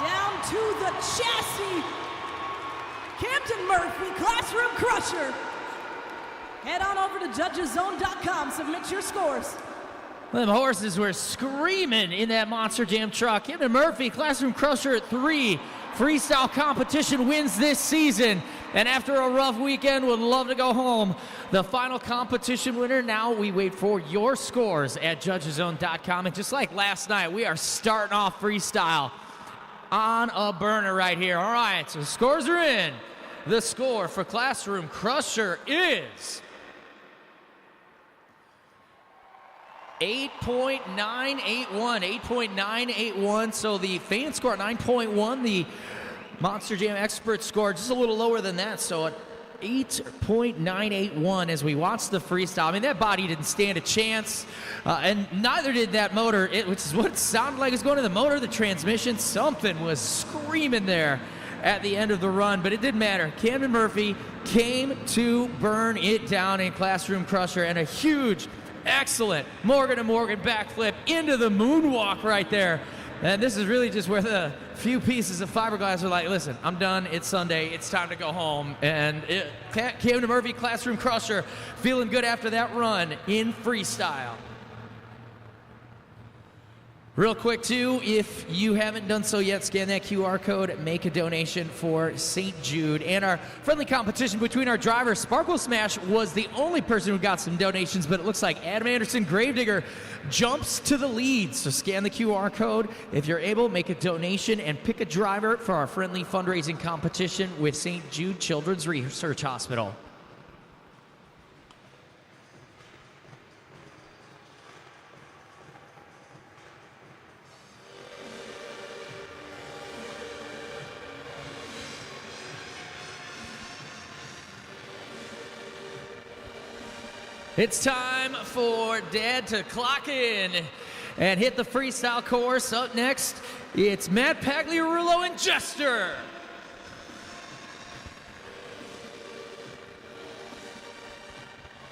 Down to the chassis. Camden Murphy, Classroom Crusher. Head on over to judgeszone.com, submit your scores. Them horses were screaming in that Monster Jam truck. Camden Murphy, Classroom Crusher at 3. Freestyle competition wins this season. And after a rough weekend, would love to go home. The final competition winner. Now we wait for your scores at judgeszone.com. And just like last night, we are starting off Freestyle on a burner right here. All right, so scores are in. The score for Classroom Crusher is 8.981. 8.981. So the fan score 9.1. The Monster Jam expert score just a little lower than that. So at 8.981 as we watch the freestyle. I mean, that body didn't stand a chance, and neither did that motor, which is what it sounded like it was going to the motor, the transmission. Something was screaming there at the end of the run, but it didn't matter. Camden Murphy came to burn it down in Classroom Crusher, and a huge, excellent Morgan and Morgan backflip into the moonwalk right there. And this is really just where the few pieces of fiberglass are like, listen, I'm done. It's Sunday. It's time to go home. And Camden Murphy, Classroom Crusher, feeling good after that run in freestyle. Real quick, too, if you haven't done so yet, scan that QR code, make a donation for St. Jude. And our friendly competition between our drivers, Sparkle Smash was the only person who got some donations, but it looks like Adam Anderson, Gravedigger, jumps to the lead. So scan the QR code. If you're able, make a donation and pick a driver for our friendly fundraising competition with St. Jude Children's Research Hospital. It's time for Dad to clock in and hit the freestyle course. Up next, it's Matt Pagliarulo and Jester.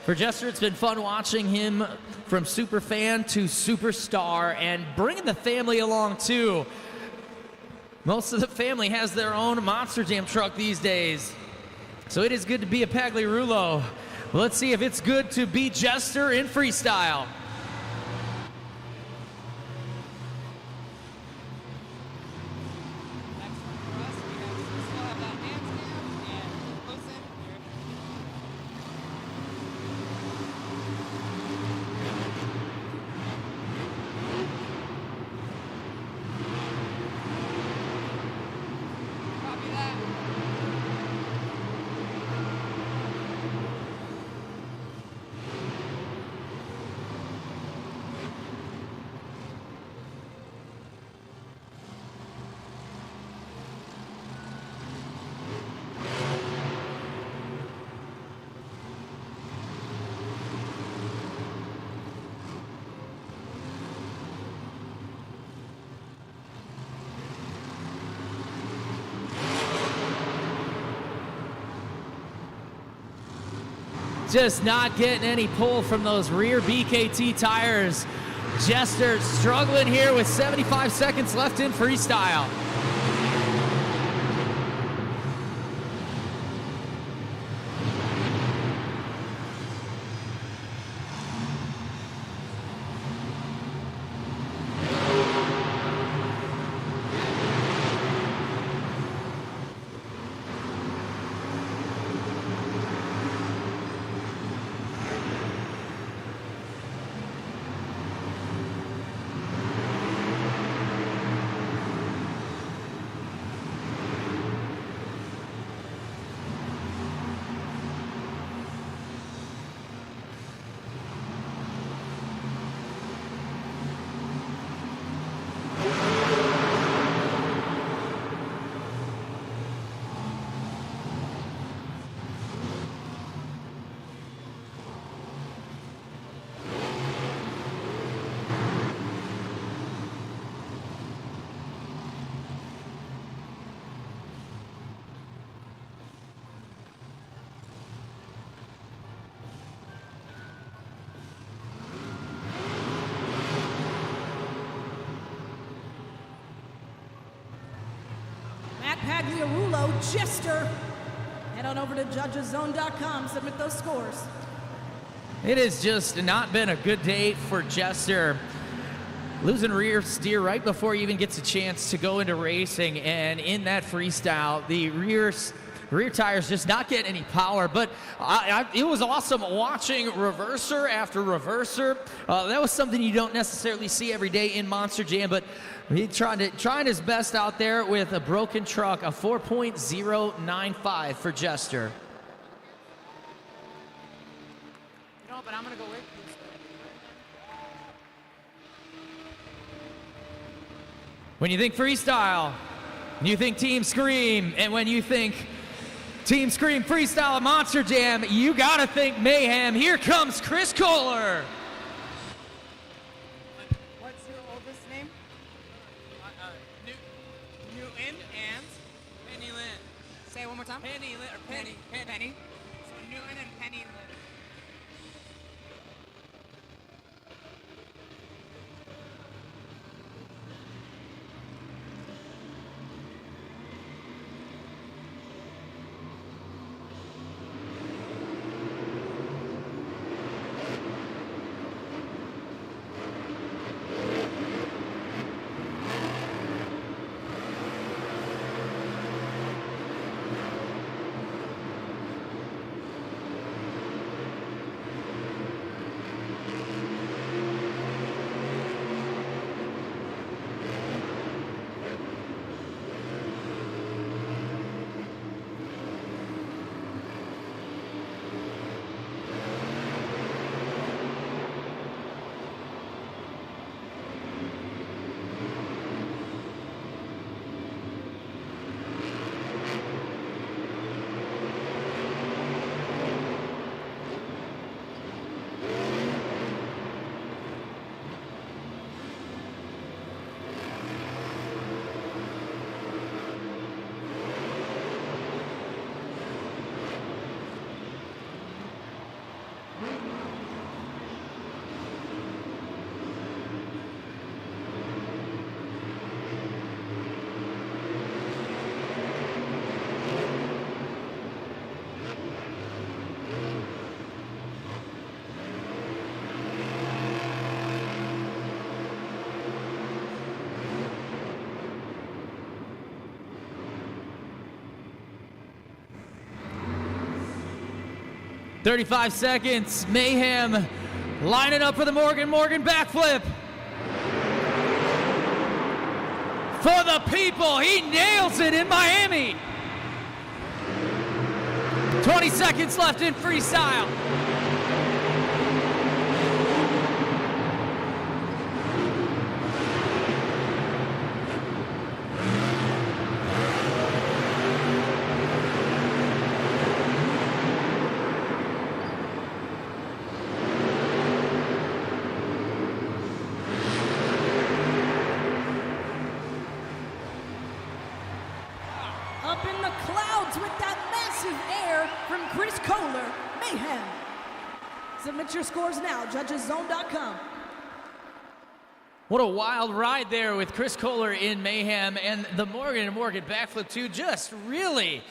For Jester, it's been fun watching him from super fan to superstar and bringing the family along too. Most of the family has their own Monster Jam truck these days. So it is good to be a Pagliarulo. Let's see if it's good to be Jester in freestyle. Just not getting any pull from those rear BKT tires. Jester struggling here with 75 seconds left in freestyle. Pagliarulo, Jester. Head on over to judgeszone.com, submit those scores. It has just not been a good day for Jester. Losing rear steer right before he even gets a chance to go into racing, and in that freestyle, the rear tires just not getting any power. But it was awesome watching reverser after reverser. That was something you don't necessarily see every day in Monster Jam, but he trying his best out there with a broken truck, a 4.095 for Jester. No, but I'm gonna go with you. When you think freestyle, you think Team Scream, and when you think Team Scream freestyle at Monster Jam, you gotta think mayhem. Here comes Chris Kohler. What's your oldest name? Newton and Penny Lynn. Say it one more time. Penny Lynn or Penny. Penny. So Newton and Penny Lynn. 35 seconds. Mayhem lining up for the Morgan backflip. For the people, he nails it in Miami. 20 seconds left in freestyle. Up in the clouds with that massive air from Chris Kohler, Mayhem. Submit your scores now, judgeszone.com. What a wild ride there with Chris Kohler in Mayhem, and the Morgan backflip too, just really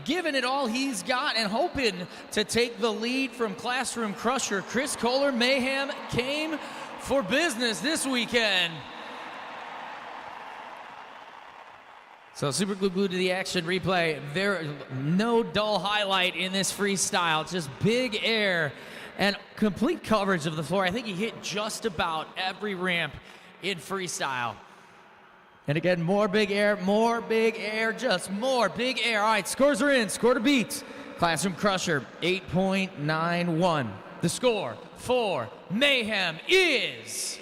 giving it all he's got and hoping to take the lead from Classroom Crusher. Chris Kohler, Mayhem came for business this weekend. So super glued to the action replay. There no dull highlight in this freestyle. Just big air and complete coverage of the floor. I think he hit just about every ramp in freestyle. And again, more big air, just more big air. All right, scores are in. Score to beat. Classroom Crusher, 8.91. The score for Mayhem is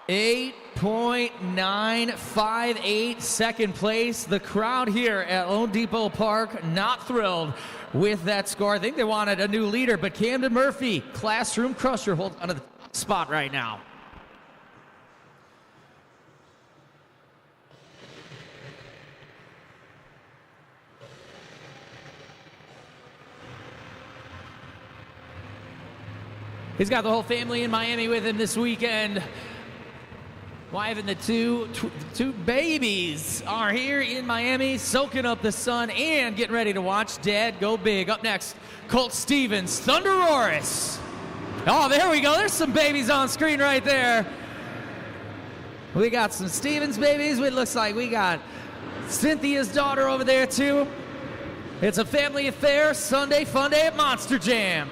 8.958, second place. The crowd here at Lone Depot Park not thrilled with that score. I think they wanted a new leader, but Camden Murphy, Classroom Crusher, holds onto the spot right now. He's got the whole family in Miami with him this weekend. Wife and the two babies are here in Miami, soaking up the sun and getting ready to watch Dad go big. Up next, Colt Stevens, Thunderoris. Oh, there we go. There's some babies on screen right there. We got some Stevens babies. It looks like we got Cynthia's daughter over there too. It's a family affair. Sunday fun day at Monster Jam.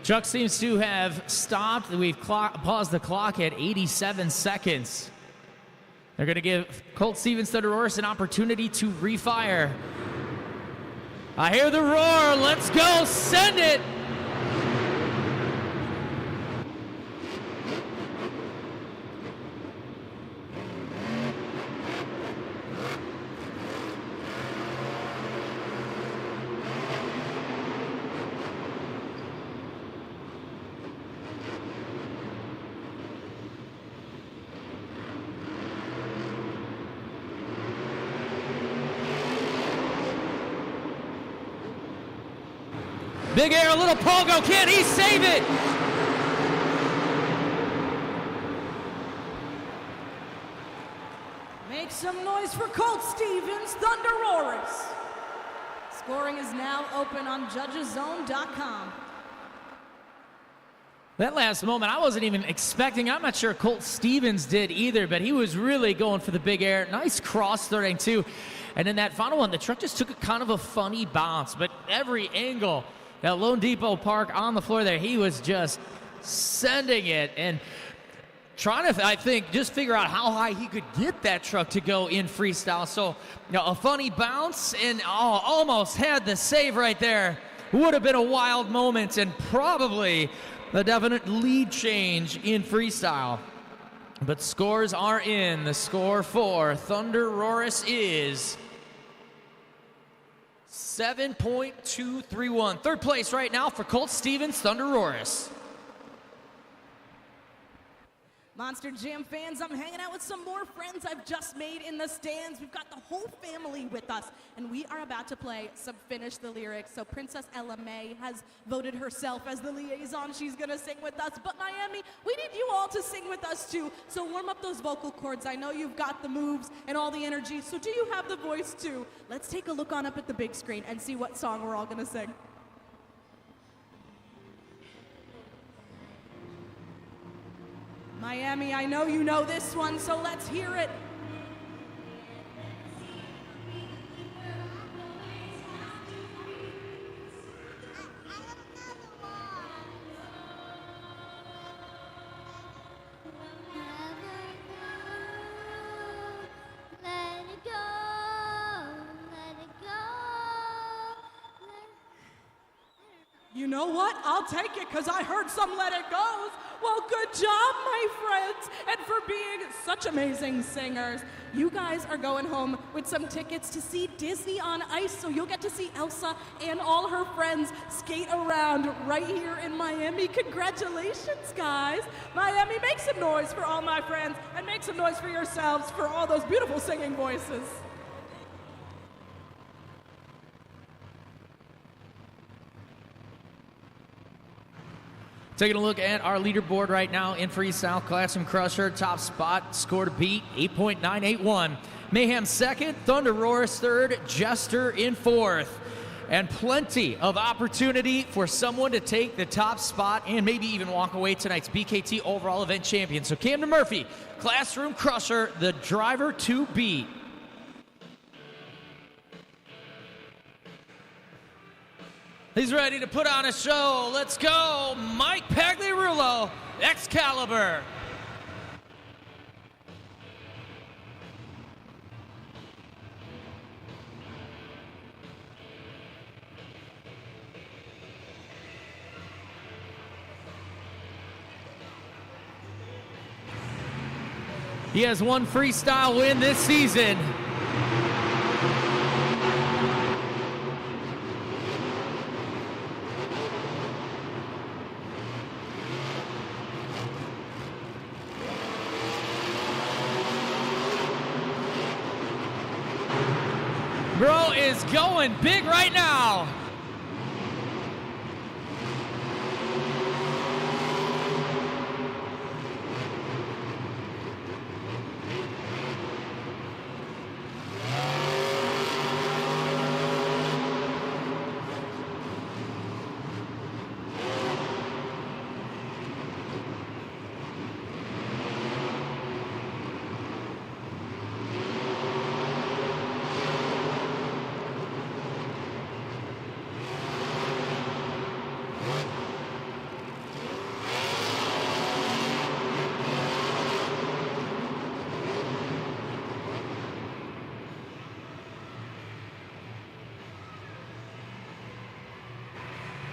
Chuck seems to have stopped. We've paused the clock at 87 seconds. They're going to give Colt Stevens Thunderoris an opportunity to refire. I hear the roar. Let's go. Send it. Big air, a little pogo. Can he save it? Make some noise for Colt Stevens, Thunderoris. Scoring is now open on judgeszone.com. That last moment, I wasn't even expecting. I'm not sure Colt Stevens did either, but he was really going for the big air. Nice cross threading too. And then that final one, the truck just took a kind of a funny bounce, but every angle at Lone Depot Park on the floor there, he was just sending it and trying to, I think, just figure out how high he could get that truck to go in freestyle. So, you know, a funny bounce and almost had the save right there. Would have been a wild moment and probably a definite lead change in freestyle. But scores are in. The score for Thunder Roris is 7.231. Third place right now for Colt Stevens, Thunder Roris. Monster Jam fans, I'm hanging out with some more friends I've just made in the stands. We've got the whole family with us, and we are about to play some Finish the Lyrics. So Princess Ella May has voted herself as the liaison. She's gonna sing with us, but Miami, we need you all to sing with us too. So warm up those vocal cords. I know you've got the moves and all the energy, so do you have the voice too? Let's take a look on up at the big screen and see what song we're all gonna sing. Miami, I know you know this one, so let's hear it. You know what? I'll take it because I heard some Let It Goes. Well, good job, my friends, and for being such amazing singers. You guys are going home with some tickets to see Disney on Ice, so you'll get to see Elsa and all her friends skate around right here in Miami. Congratulations, guys. Miami, make some noise for all my friends, and make some noise for yourselves for all those beautiful singing voices. Taking a look at our leaderboard right now in Freestyle, Classroom Crusher, top spot, score to beat, 8.981. Mayhem second, Thunder Roris third, Jester in fourth. And plenty of opportunity for someone to take the top spot and maybe even walk away tonight's BKT overall event champion. So Camden Murphy, Classroom Crusher, the driver to beat. He's ready to put on a show. Let's go, Mike Pagliarulo, Excalibur. He has one freestyle win this season. Bro is going big right now.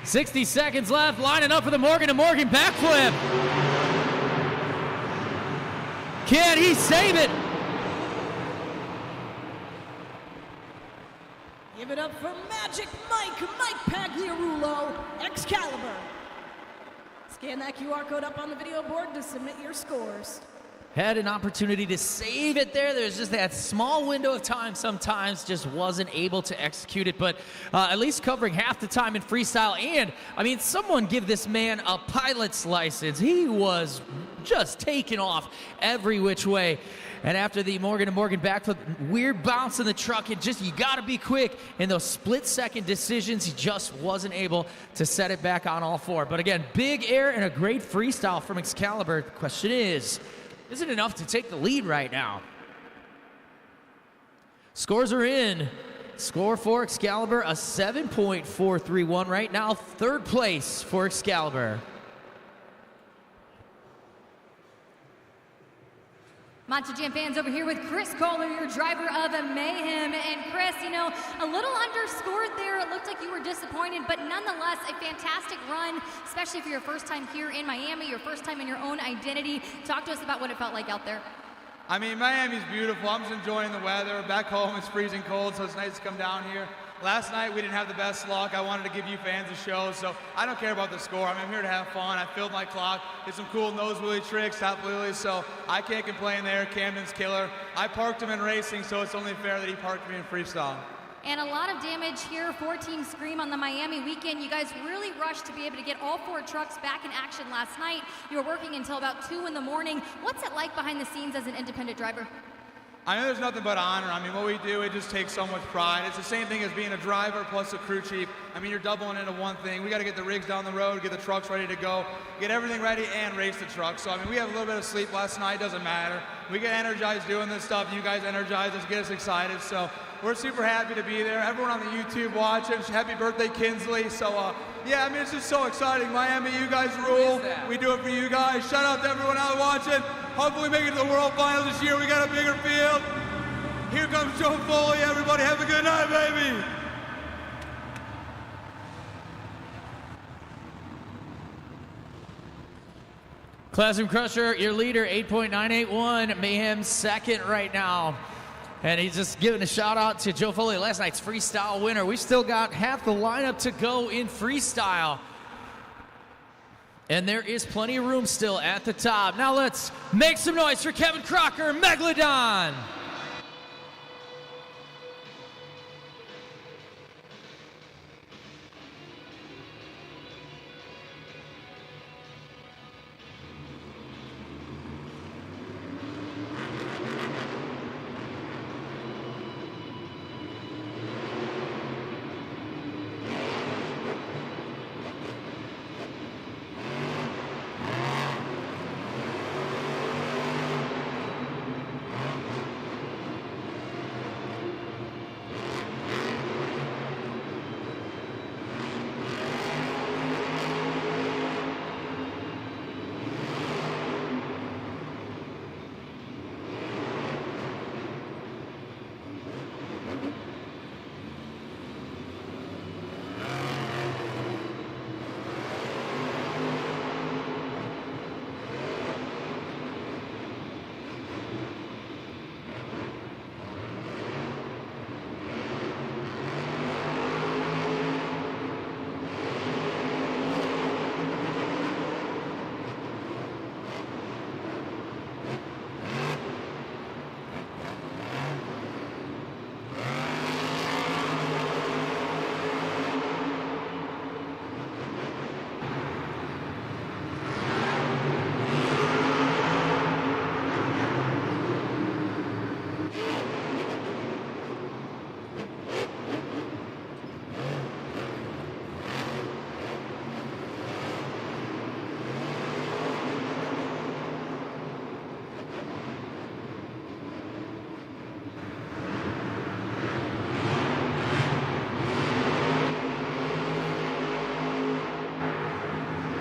.60 seconds left, lining up for the Morgan to Morgan backflip. Can he save it? Give it up for Magic Mike Pagliarulo, Excalibur. Scan that QR code up on the video board to submit your scores. Had an opportunity to save it there. There's just that small window of time sometimes, just wasn't able to execute it, but at least covering half the time in freestyle. And, I mean, someone give this man a pilot's license. He was just taking off every which way. And after the Morgan to Morgan backflip, weird bounce in the truck, and just, you gotta be quick in those split-second decisions. He just wasn't able to set it back on all four. But again, big air and a great freestyle from Excalibur. The question is it enough to take the lead right now? Scores are in. Score for Excalibur, a 7.431 right now. Third place for Excalibur. Monster Jam fans over here with Chris Kohler, your driver of Mayhem. And Chris, you know, a little underscored there. It looked like you were disappointed, but nonetheless, a fantastic run, especially for your first time here in Miami, your first time in your own identity. Talk to us about what it felt like out there. I mean, Miami's beautiful. I'm just enjoying the weather. Back home, it's freezing cold, so it's nice to come down here. Last night, we didn't have the best luck. I wanted to give you fans a show, so I don't care about the score. I mean, I'm here to have fun. I filled my clock, did some cool nose wheelie tricks, top wheelies, so I can't complain there. Camden's killer. I parked him in racing, so it's only fair that he parked me in freestyle. And a lot of damage here for Team Scream on the Miami weekend. You guys really rushed to be able to get all 4 trucks back in action last night. You were working until about 2 in the morning. What's it like behind the scenes as an independent driver? I know there's nothing but honor. I mean, what we do, it just takes so much pride. It's the same thing as being a driver plus a crew chief. I mean, you're doubling into one thing. We got to get the rigs down the road, get the trucks ready to go, get everything ready, and race the trucks. So, I mean, we have a little bit of sleep last night. Doesn't matter. We get energized doing this stuff. You guys energize us, get us excited. So, we're super happy to be there. Everyone on the YouTube watching, happy birthday, Kinsley. So, yeah, I mean, it's just so exciting. Miami, you guys rule. We do it for you guys. Shout out to everyone out watching. Hopefully make it to the World Finals this year. We got a bigger field. Here comes Joe Foley. Everybody have a good night, baby. Classroom Crusher, your leader, 8.981. Mayhem second right now. And he's just giving a shout out to Joe Foley, last night's freestyle winner. We still got half the lineup to go in freestyle. And there is plenty of room still at the top. Now let's make some noise for Kevin Crocker, Megalodon.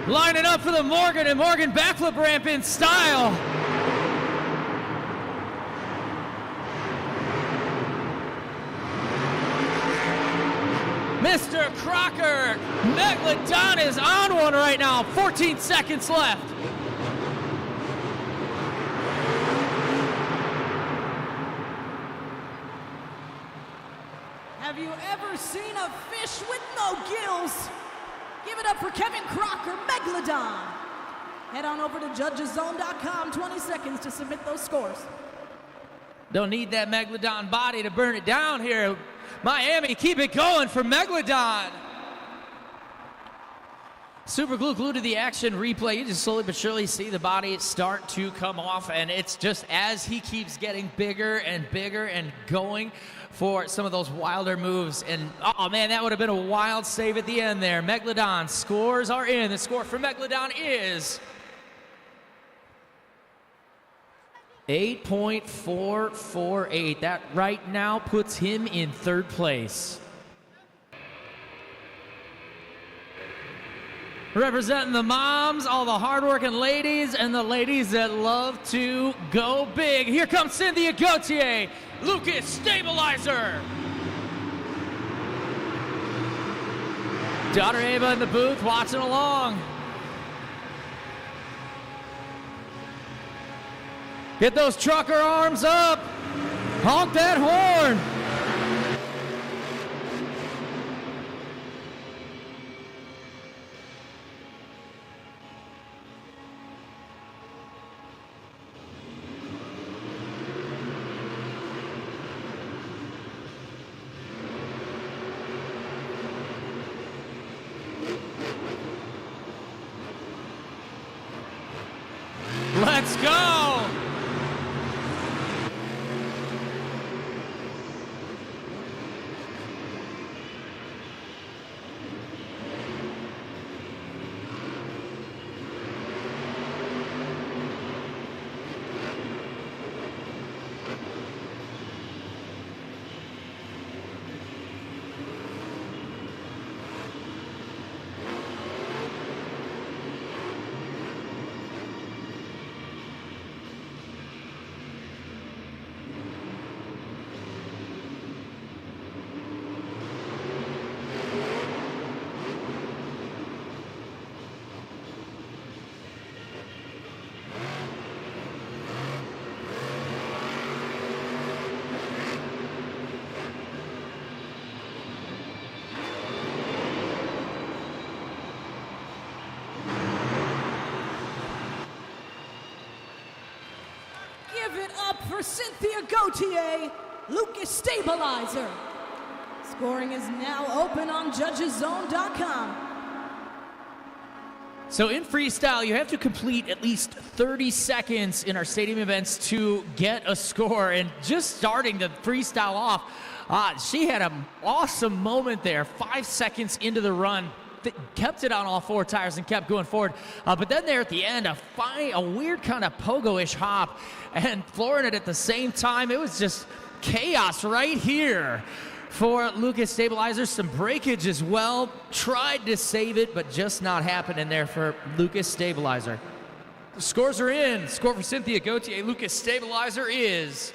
Lining up for the Morgan and Morgan backflip ramp in style. Mr. Crocker, Megalodon is on one right now. 14 seconds left. Have you ever seen a fish with no gills? Give it up for Kevin Crocker, Megalodon. Head on over to judgeszone.com, 20 seconds to submit those scores. Don't need that Megalodon body to burn it down here. Miami, keep it going for Megalodon. Super glued to the action replay. You just slowly but surely see the body start to come off, and it's just as he keeps getting bigger and bigger and going for some of those wilder moves. And oh man, that would have been a wild save at the end there. Megalodon scores are in. The score for Megalodon is 8.448. That right now puts him in third place. Representing the moms, all the hardworking ladies, and the ladies that love to go big. Here comes Cynthia Gauthier, Lucas Stabilizer. Daughter Ava in the booth watching along. Get those trucker arms up. Honk that horn. Let's go! Give it up for Cynthia Gauthier, Lucas Stabilizer. Scoring is now open on judgeszone.com. So in freestyle, you have to complete at least 30 seconds in our stadium events to get a score. And just starting the freestyle off, she had an awesome moment there, 5 seconds into the run. Kept it on all four tires and kept going forward. But then there at the end, a weird kind of pogo-ish hop and flooring it at the same time. It was just chaos right here for Lucas Stabilizer. Some breakage as well. Tried to save it, but just not happening there for Lucas Stabilizer. The scores are in. Score for Cynthia Gauthier, Lucas Stabilizer is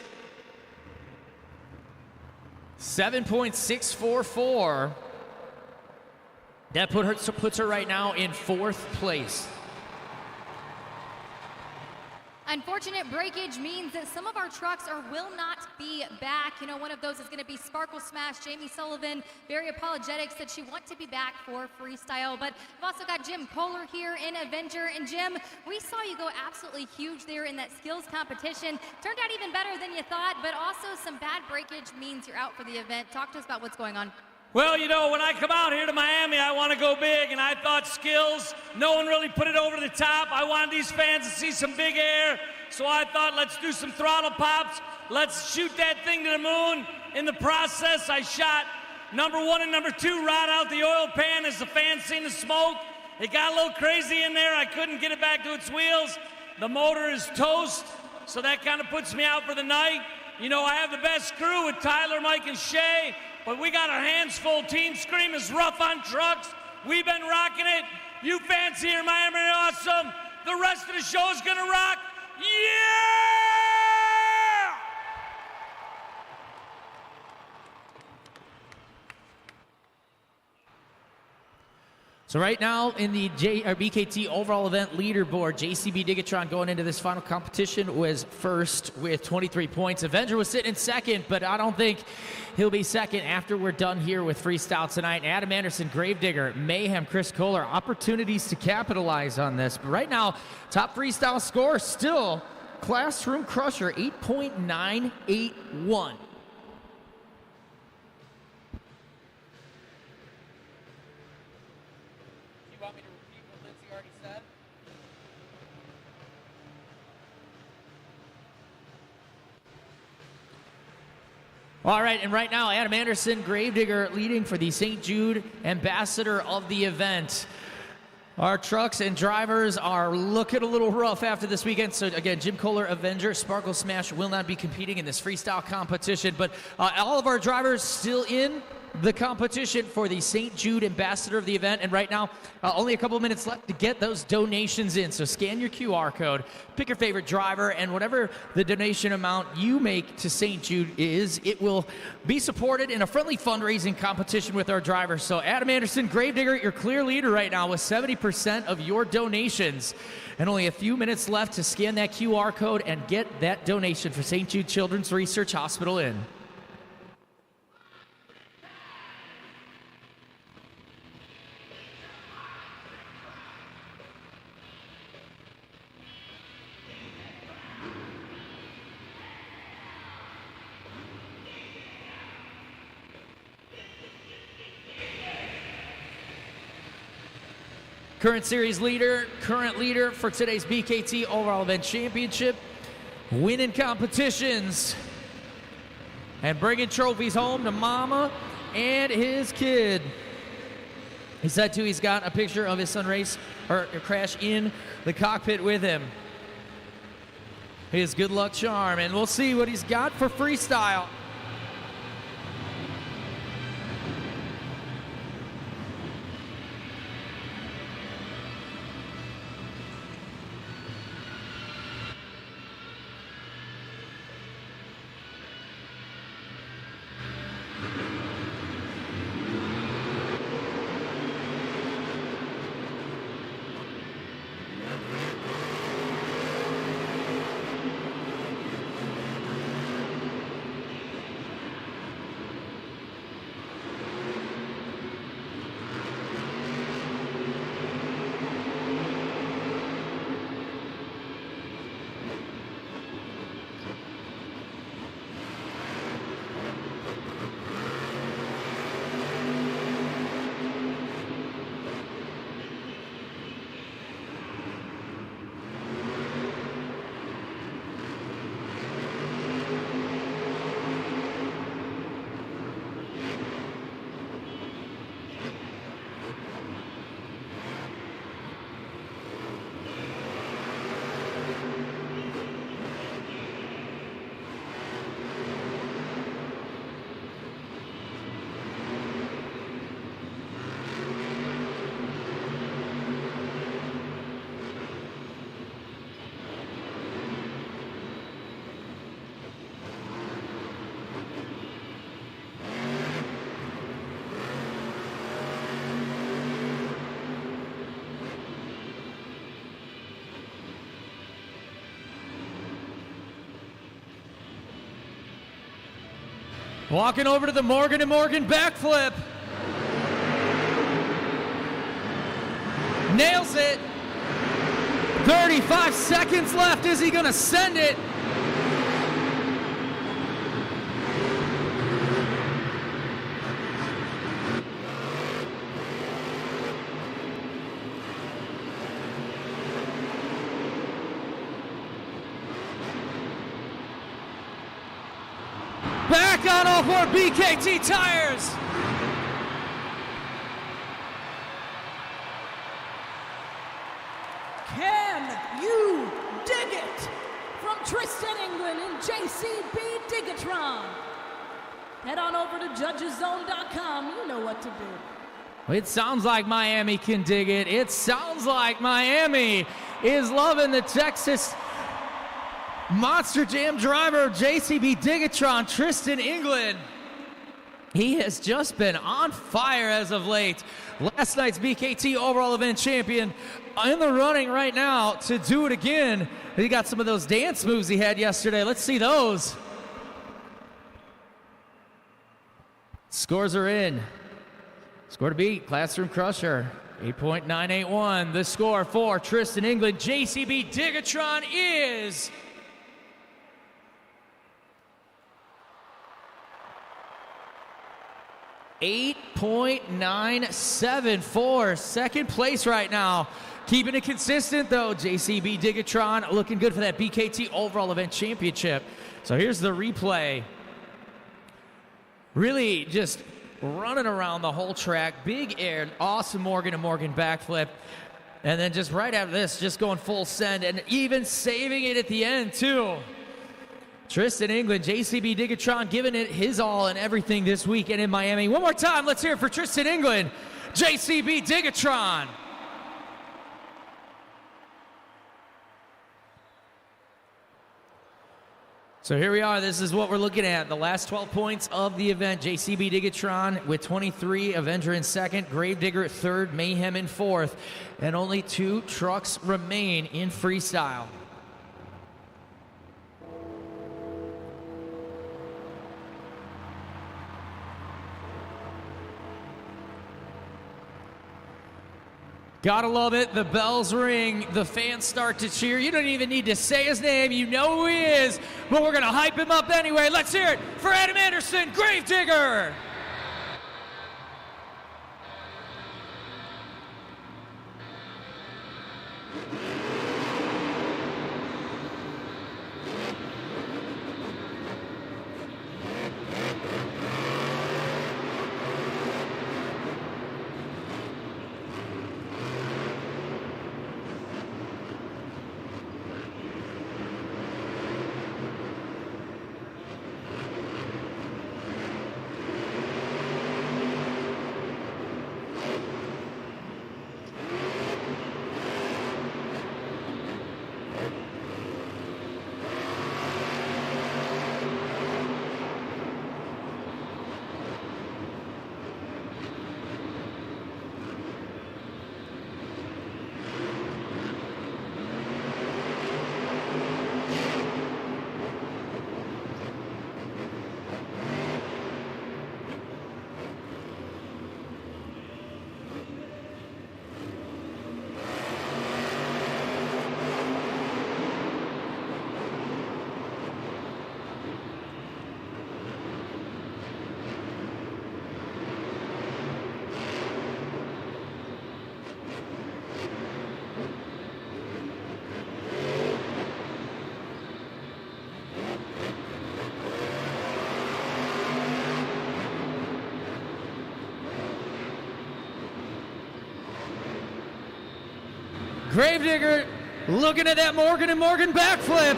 7.644. That puts her right now in 4th place. Unfortunate breakage means that some of our trucks will not be back. You know, one of those is going to be Sparkle Smash. Jamie Sullivan, very apologetic, said she wants to be back for freestyle. But we've also got Jim Kohler here in Avenger. And Jim, we saw you go absolutely huge there in that skills competition. Turned out even better than you thought, but also some bad breakage means you're out for the event. Talk to us about what's going on. Well, you know, when I come out here to Miami, I want to go big, and I thought skills, no one really put it over the top. I wanted these fans to see some big air, so I thought, let's do some throttle pops. Let's shoot that thing to the moon. In the process, I shot number 1 and number 2 right out the oil pan as the fans seen the smoke. It got a little crazy in there. I couldn't get it back to its wheels. The motor is toast, so that kind of puts me out for the night. You know, I have the best crew with Tyler, Mike, and Shay. But we got our hands full. Team Scream is rough on trucks. We've been rocking it. You fans here in Miami are awesome. The rest of the show is gonna rock. Yeah! So right now in the BKT overall event leaderboard, JCB Digatron going into this final competition was first with 23 points. Avenger was sitting in second, but I don't think he'll be second after we're done here with freestyle tonight. Adam Anderson, Gravedigger, Mayhem, Chris Kohler, opportunities to capitalize on this. But right now, top freestyle score still Classroom Crusher, 8.981. All right, and right now, Adam Anderson, Gravedigger, leading for the St. Jude Ambassador of the event. Our trucks and drivers are looking a little rough after this weekend. So again, Jim Kohler, Avenger, Sparkle Smash will not be competing in this freestyle competition, but all of our drivers still in the competition for the St. Jude Ambassador of the event. And right now, only a couple minutes left to get those donations in. So scan your QR code, pick your favorite driver, and whatever the donation amount you make to St. Jude is, it will be supported in a friendly fundraising competition with our drivers. So Adam Anderson, Gravedigger, your clear leader right now with 70% of your donations. And only a few minutes left to scan that QR code and get that donation for St. Jude Children's Research Hospital in. Current series leader, current leader for today's BKT Overall Event Championship, winning competitions and bringing trophies home to mama and his kid. He said too, he's got a picture of his son race or crash in the cockpit with him. His good luck charm, and we'll see what he's got for freestyle. Walking over to the Morgan & Morgan backflip. Nails it. 35 seconds left. Is he going to send it? Back on all four BKT tires. Can you dig it? From Tristan England and JCB Digatron. Head on over to judgeszone.com. You know what to do. It sounds like Miami can dig it. It sounds like Miami is loving the Texas Monster Jam driver, JCB Digatron, Tristan England. He has just been on fire as of late. Last night's BKT Overall Event Champion in the running right now to do it again. He got some of those dance moves he had yesterday. Let's see those. Scores are in. Score to beat, Classroom Crusher, 8.981. The score for Tristan England. JCB Digatron is 8.974. Second place right now. Keeping it consistent though, JCB Digatron looking good for that BKT Overall Event Championship. So here's the replay. Really just running around the whole track. Big air, awesome Morgan & Morgan backflip. And then just right after this, just going full send and even saving it at the end too. Tristan England, JCB Digatron giving it his all and everything this weekend in Miami. One more time, let's hear it for Tristan England, JCB Digatron. So here we are, this is what we're looking at. The last 12 points of the event. JCB Digatron with 23, Avenger in second, Gravedigger third, Mayhem in fourth, and only 2 trucks remain in freestyle. Gotta love it. The bells ring. The fans start to cheer. You don't even need to say his name. You know who he is. But we're going to hype him up anyway. Let's hear it for Adam Anderson, Gravedigger. Gravedigger looking at that Morgan and Morgan backflip.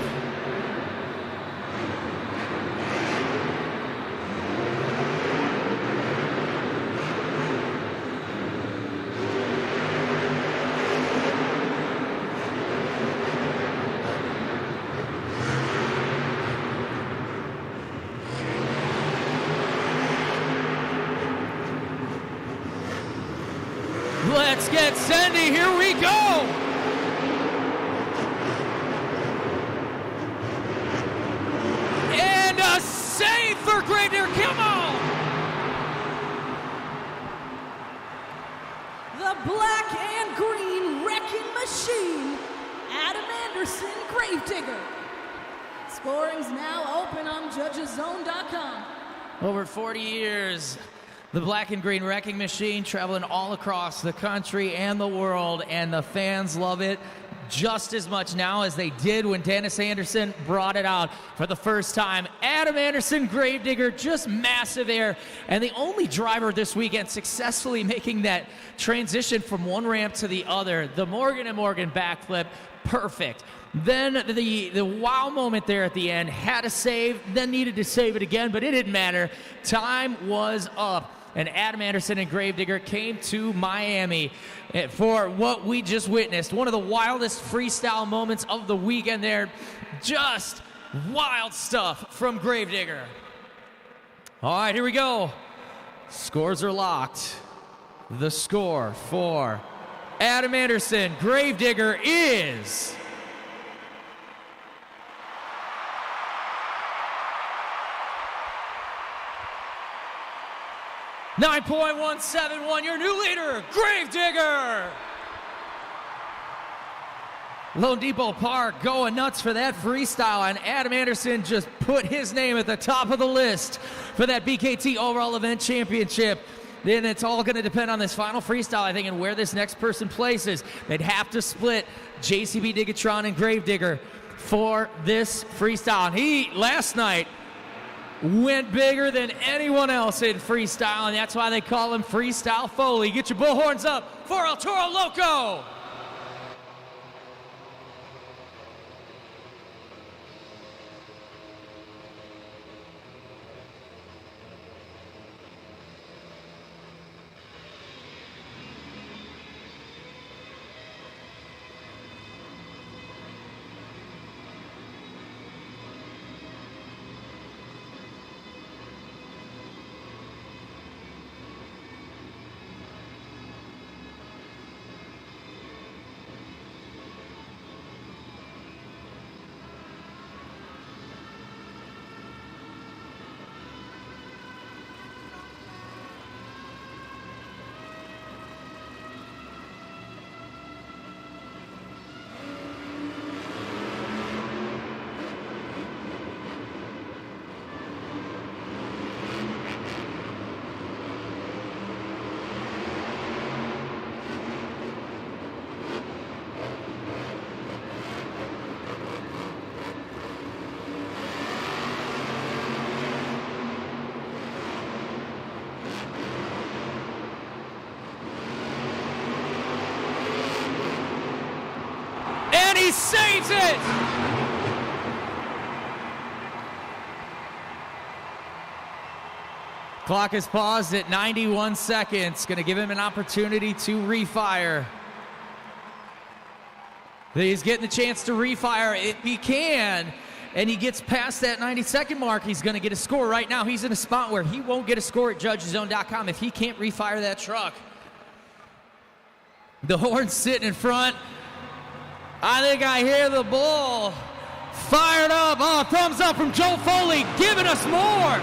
Let's get Sendy, here we go! And a save for Gravedigger, come on! The black and green wrecking machine, Adam Anderson, Gravedigger. Scoring's now open on judgeszone.com. Over 40 years, the black and green wrecking machine traveling all across the country and the world, and the fans love it just as much now as they did when Dennis Anderson brought it out for the first time. Adam Anderson, Gravedigger, just massive air, and the only driver this weekend successfully making that transition from one ramp to the other. The Morgan and Morgan backflip, perfect. Then the wow moment there at the end, had to save, then needed to save it again, but it didn't matter. Time was up. And Adam Anderson and Gravedigger came to Miami for what we just witnessed. One of the wildest freestyle moments of the weekend there. Just wild stuff from Gravedigger. All right, here we go. Scores are locked. The score for Adam Anderson, Gravedigger is 9.171, your new leader, Gravedigger. Lone Depot Park going nuts for that freestyle, and Adam Anderson just put his name at the top of the list for that BKT Overall Event Championship. Then it's all going to depend on this final freestyle, I think, and where this next person places. They'd have to split JCB Digatron and Gravedigger for this freestyle. And he, last night, went bigger than anyone else in freestyle, and that's why they call him Freestyle Foley. Get your bullhorns up for El Toro Loco. he saves it! Clock is paused at 91 seconds. Going to give him an opportunity to refire. He's getting the chance to refire if he can, and he gets past that 90-second mark. He's going to get a score. Right now, he's in a spot where he won't get a score at judgezone.com if he can't refire that truck. The horn's sitting in front. I think I hear the bull. Fired up. Oh, thumbs up from Joe Foley, giving us more.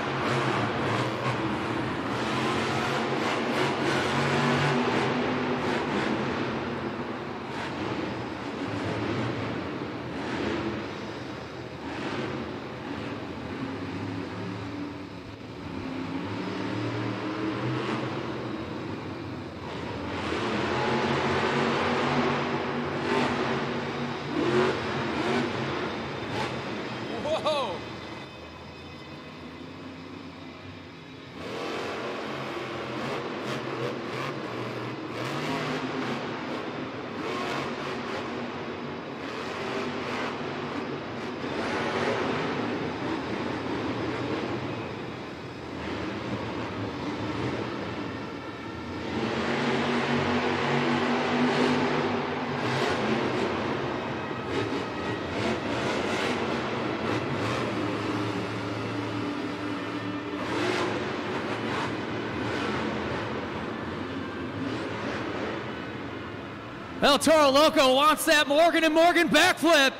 Well, Toro Loco wants that Morgan and Morgan backflip.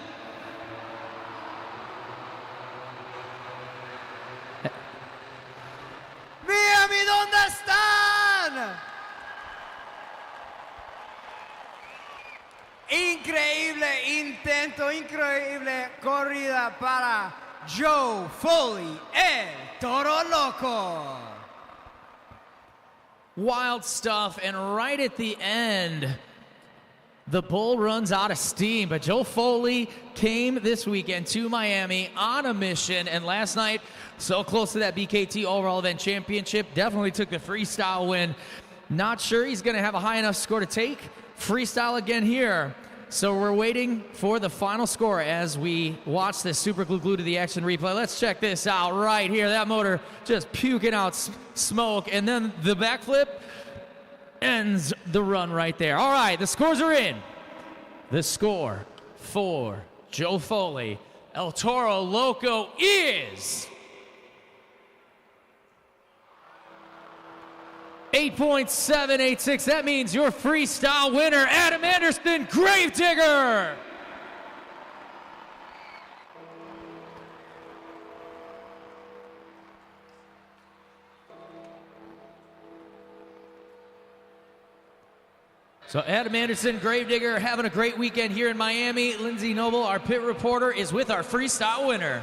Miami, ¿dónde están? Increíble intento, increíble corrida para Joe Foley, el Toro Loco. Wild stuff, and right at the end, the bull runs out of steam, but Joe Foley came this weekend to Miami on a mission, and last night, so close to that BKT overall event championship, definitely took the freestyle win. Not sure he's going to have a high enough score to take freestyle again here. So we're waiting for the final score as we watch this super glued to the action replay. Let's check this out right here. That motor just puking out smoke, and then the backflip ends the run right there. All right, the scores are in. The score for Joe Foley, El Toro Loco, is 8.786. That means your freestyle winner, Adam Anderson, Gravedigger. So Adam Anderson, Gravedigger, having a great weekend here in Miami. Lindsay Noble, our pit reporter, is with our freestyle winner.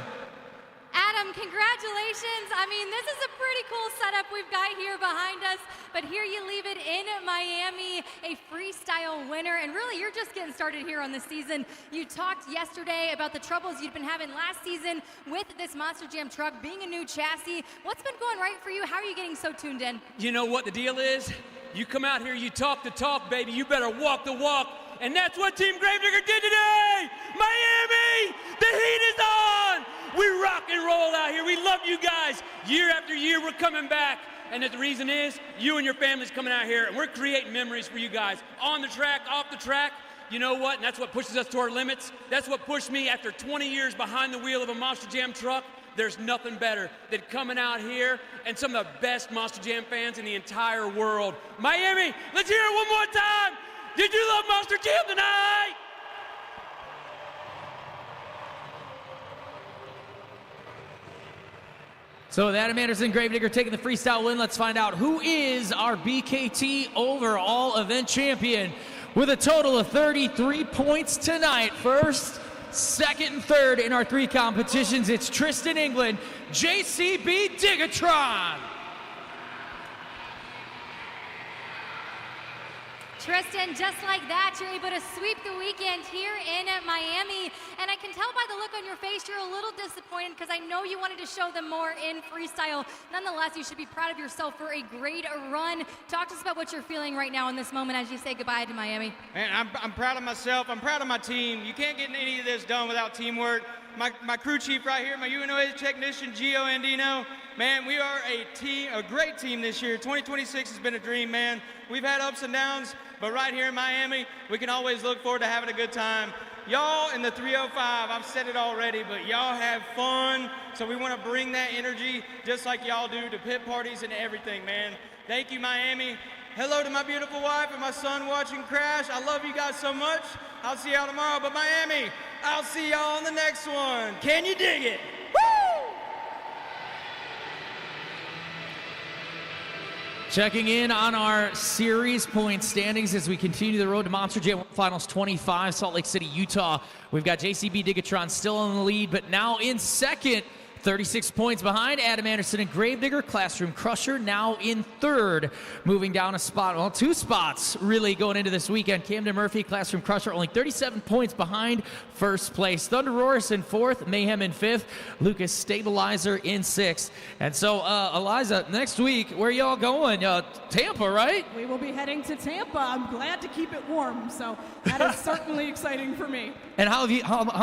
Adam, congratulations. I mean, this is a pretty cool setup we've got here behind us, but here you leave it in Miami, a freestyle winner, and really you're just getting started here on the season. You talked yesterday about the troubles you'd been having last season with this Monster Jam truck being a new chassis. What's been going right for you? How are you getting so tuned in? You know what the deal is? You come out here, you talk the talk, baby. You better walk the walk. And that's what Team Gravedigger did today. Miami, the heat is on. We rock and roll out here. We love you guys. Year after year, we're coming back. And the reason is, you and your family's coming out here, and we're creating memories for you guys. On the track, off the track. You know what? And that's what pushes us to our limits. That's what pushed me after 20 years behind the wheel of a Monster Jam truck. There's nothing better than coming out here and some of the best Monster Jam fans in the entire world. Miami, let's hear it one more time. Did you love Monster Jam tonight? So with Adam Anderson, Gravedigger taking the freestyle win, let's find out who is our BKT overall event champion with a total of 33 points tonight. First, second, and third in our three competitions. It's Tristan England, JCB Digatron. Tristan, just like that, you're able to sweep the weekend here in Miami. And I can tell by the look on your face, you're a little disappointed because I know you wanted to show them more in freestyle. Nonetheless, you should be proud of yourself for a great run. Talk to us about what you're feeling right now in this moment as you say goodbye to Miami. Man, I'm proud of myself. I'm proud of my team. You can't get any of this done without teamwork. My crew chief right here, my UNOA technician, Gio Andino. Man, we are a team, a great team this year. 2026 has been a dream, man. We've had ups and downs, but right here in Miami, we can always look forward to having a good time. Y'all in the 305, I've said it already, but y'all have fun, so we want to bring that energy just like y'all do to pit parties and everything, man. Thank you, Miami. Hello to my beautiful wife and my son watching Crash. I love you guys so much. I'll see y'all tomorrow, but Miami, I'll see y'all on the next one. Can you dig it? Woo! Checking in on our series point standings as we continue the road to Monster Jam Finals 25, Salt Lake City, Utah. We've got JCB Digatron still in the lead, but now in second, 36 points behind Adam Anderson and Gravedigger. Classroom Crusher now in third, moving down a spot. Well, 2 spots really going into this weekend. Camden Murphy, Classroom Crusher, only 37 points behind first place. Thunder Roars in fourth, Mayhem in fifth, Lucas Stabilizer in sixth. And so, Eliza, next week, where y'all going? Tampa, right? We will be heading to Tampa. I'm glad to keep it warm, so that is certainly exciting for me. And how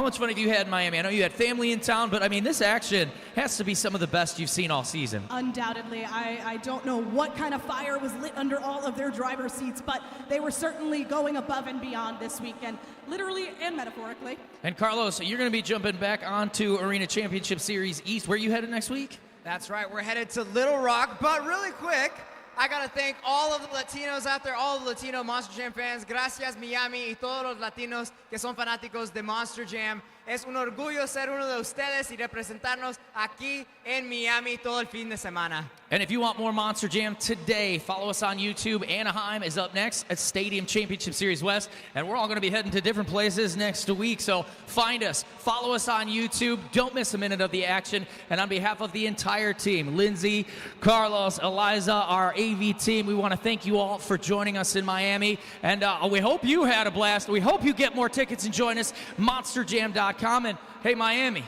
much fun have you had in Miami? I know you had family in town, but I mean, this action has to be some of the best you've seen all season. Undoubtedly. I don't know what kind of fire was lit under all of their driver's seats, but they were certainly going above and beyond this weekend, literally and metaphorically. And Carlos, you're going to be jumping back onto Arena Championship Series East. Where are you headed next week? That's right, we're headed to Little Rock, but really quick, I gotta thank all of the Latinos out there, all the Latino Monster Jam fans. Gracias, Miami, y todos los latinos que son fanáticos de Monster Jam. Es un orgullo ser uno de ustedes y representarnos aquí en Miami todo el fin de semana. And if you want more Monster Jam today, follow us on YouTube. Anaheim is up next at Stadium Championship Series West, and we're all going to be heading to different places next week. So find us, follow us on YouTube. Don't miss a minute of the action. And on behalf of the entire team, Lindsay, Carlos, Eliza, our AV team, we want to thank you all for joining us in Miami. And we hope you had a blast. We hope you get more tickets and join us, monsterjam.com. And hey, Miami,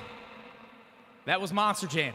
that was Monster Jam.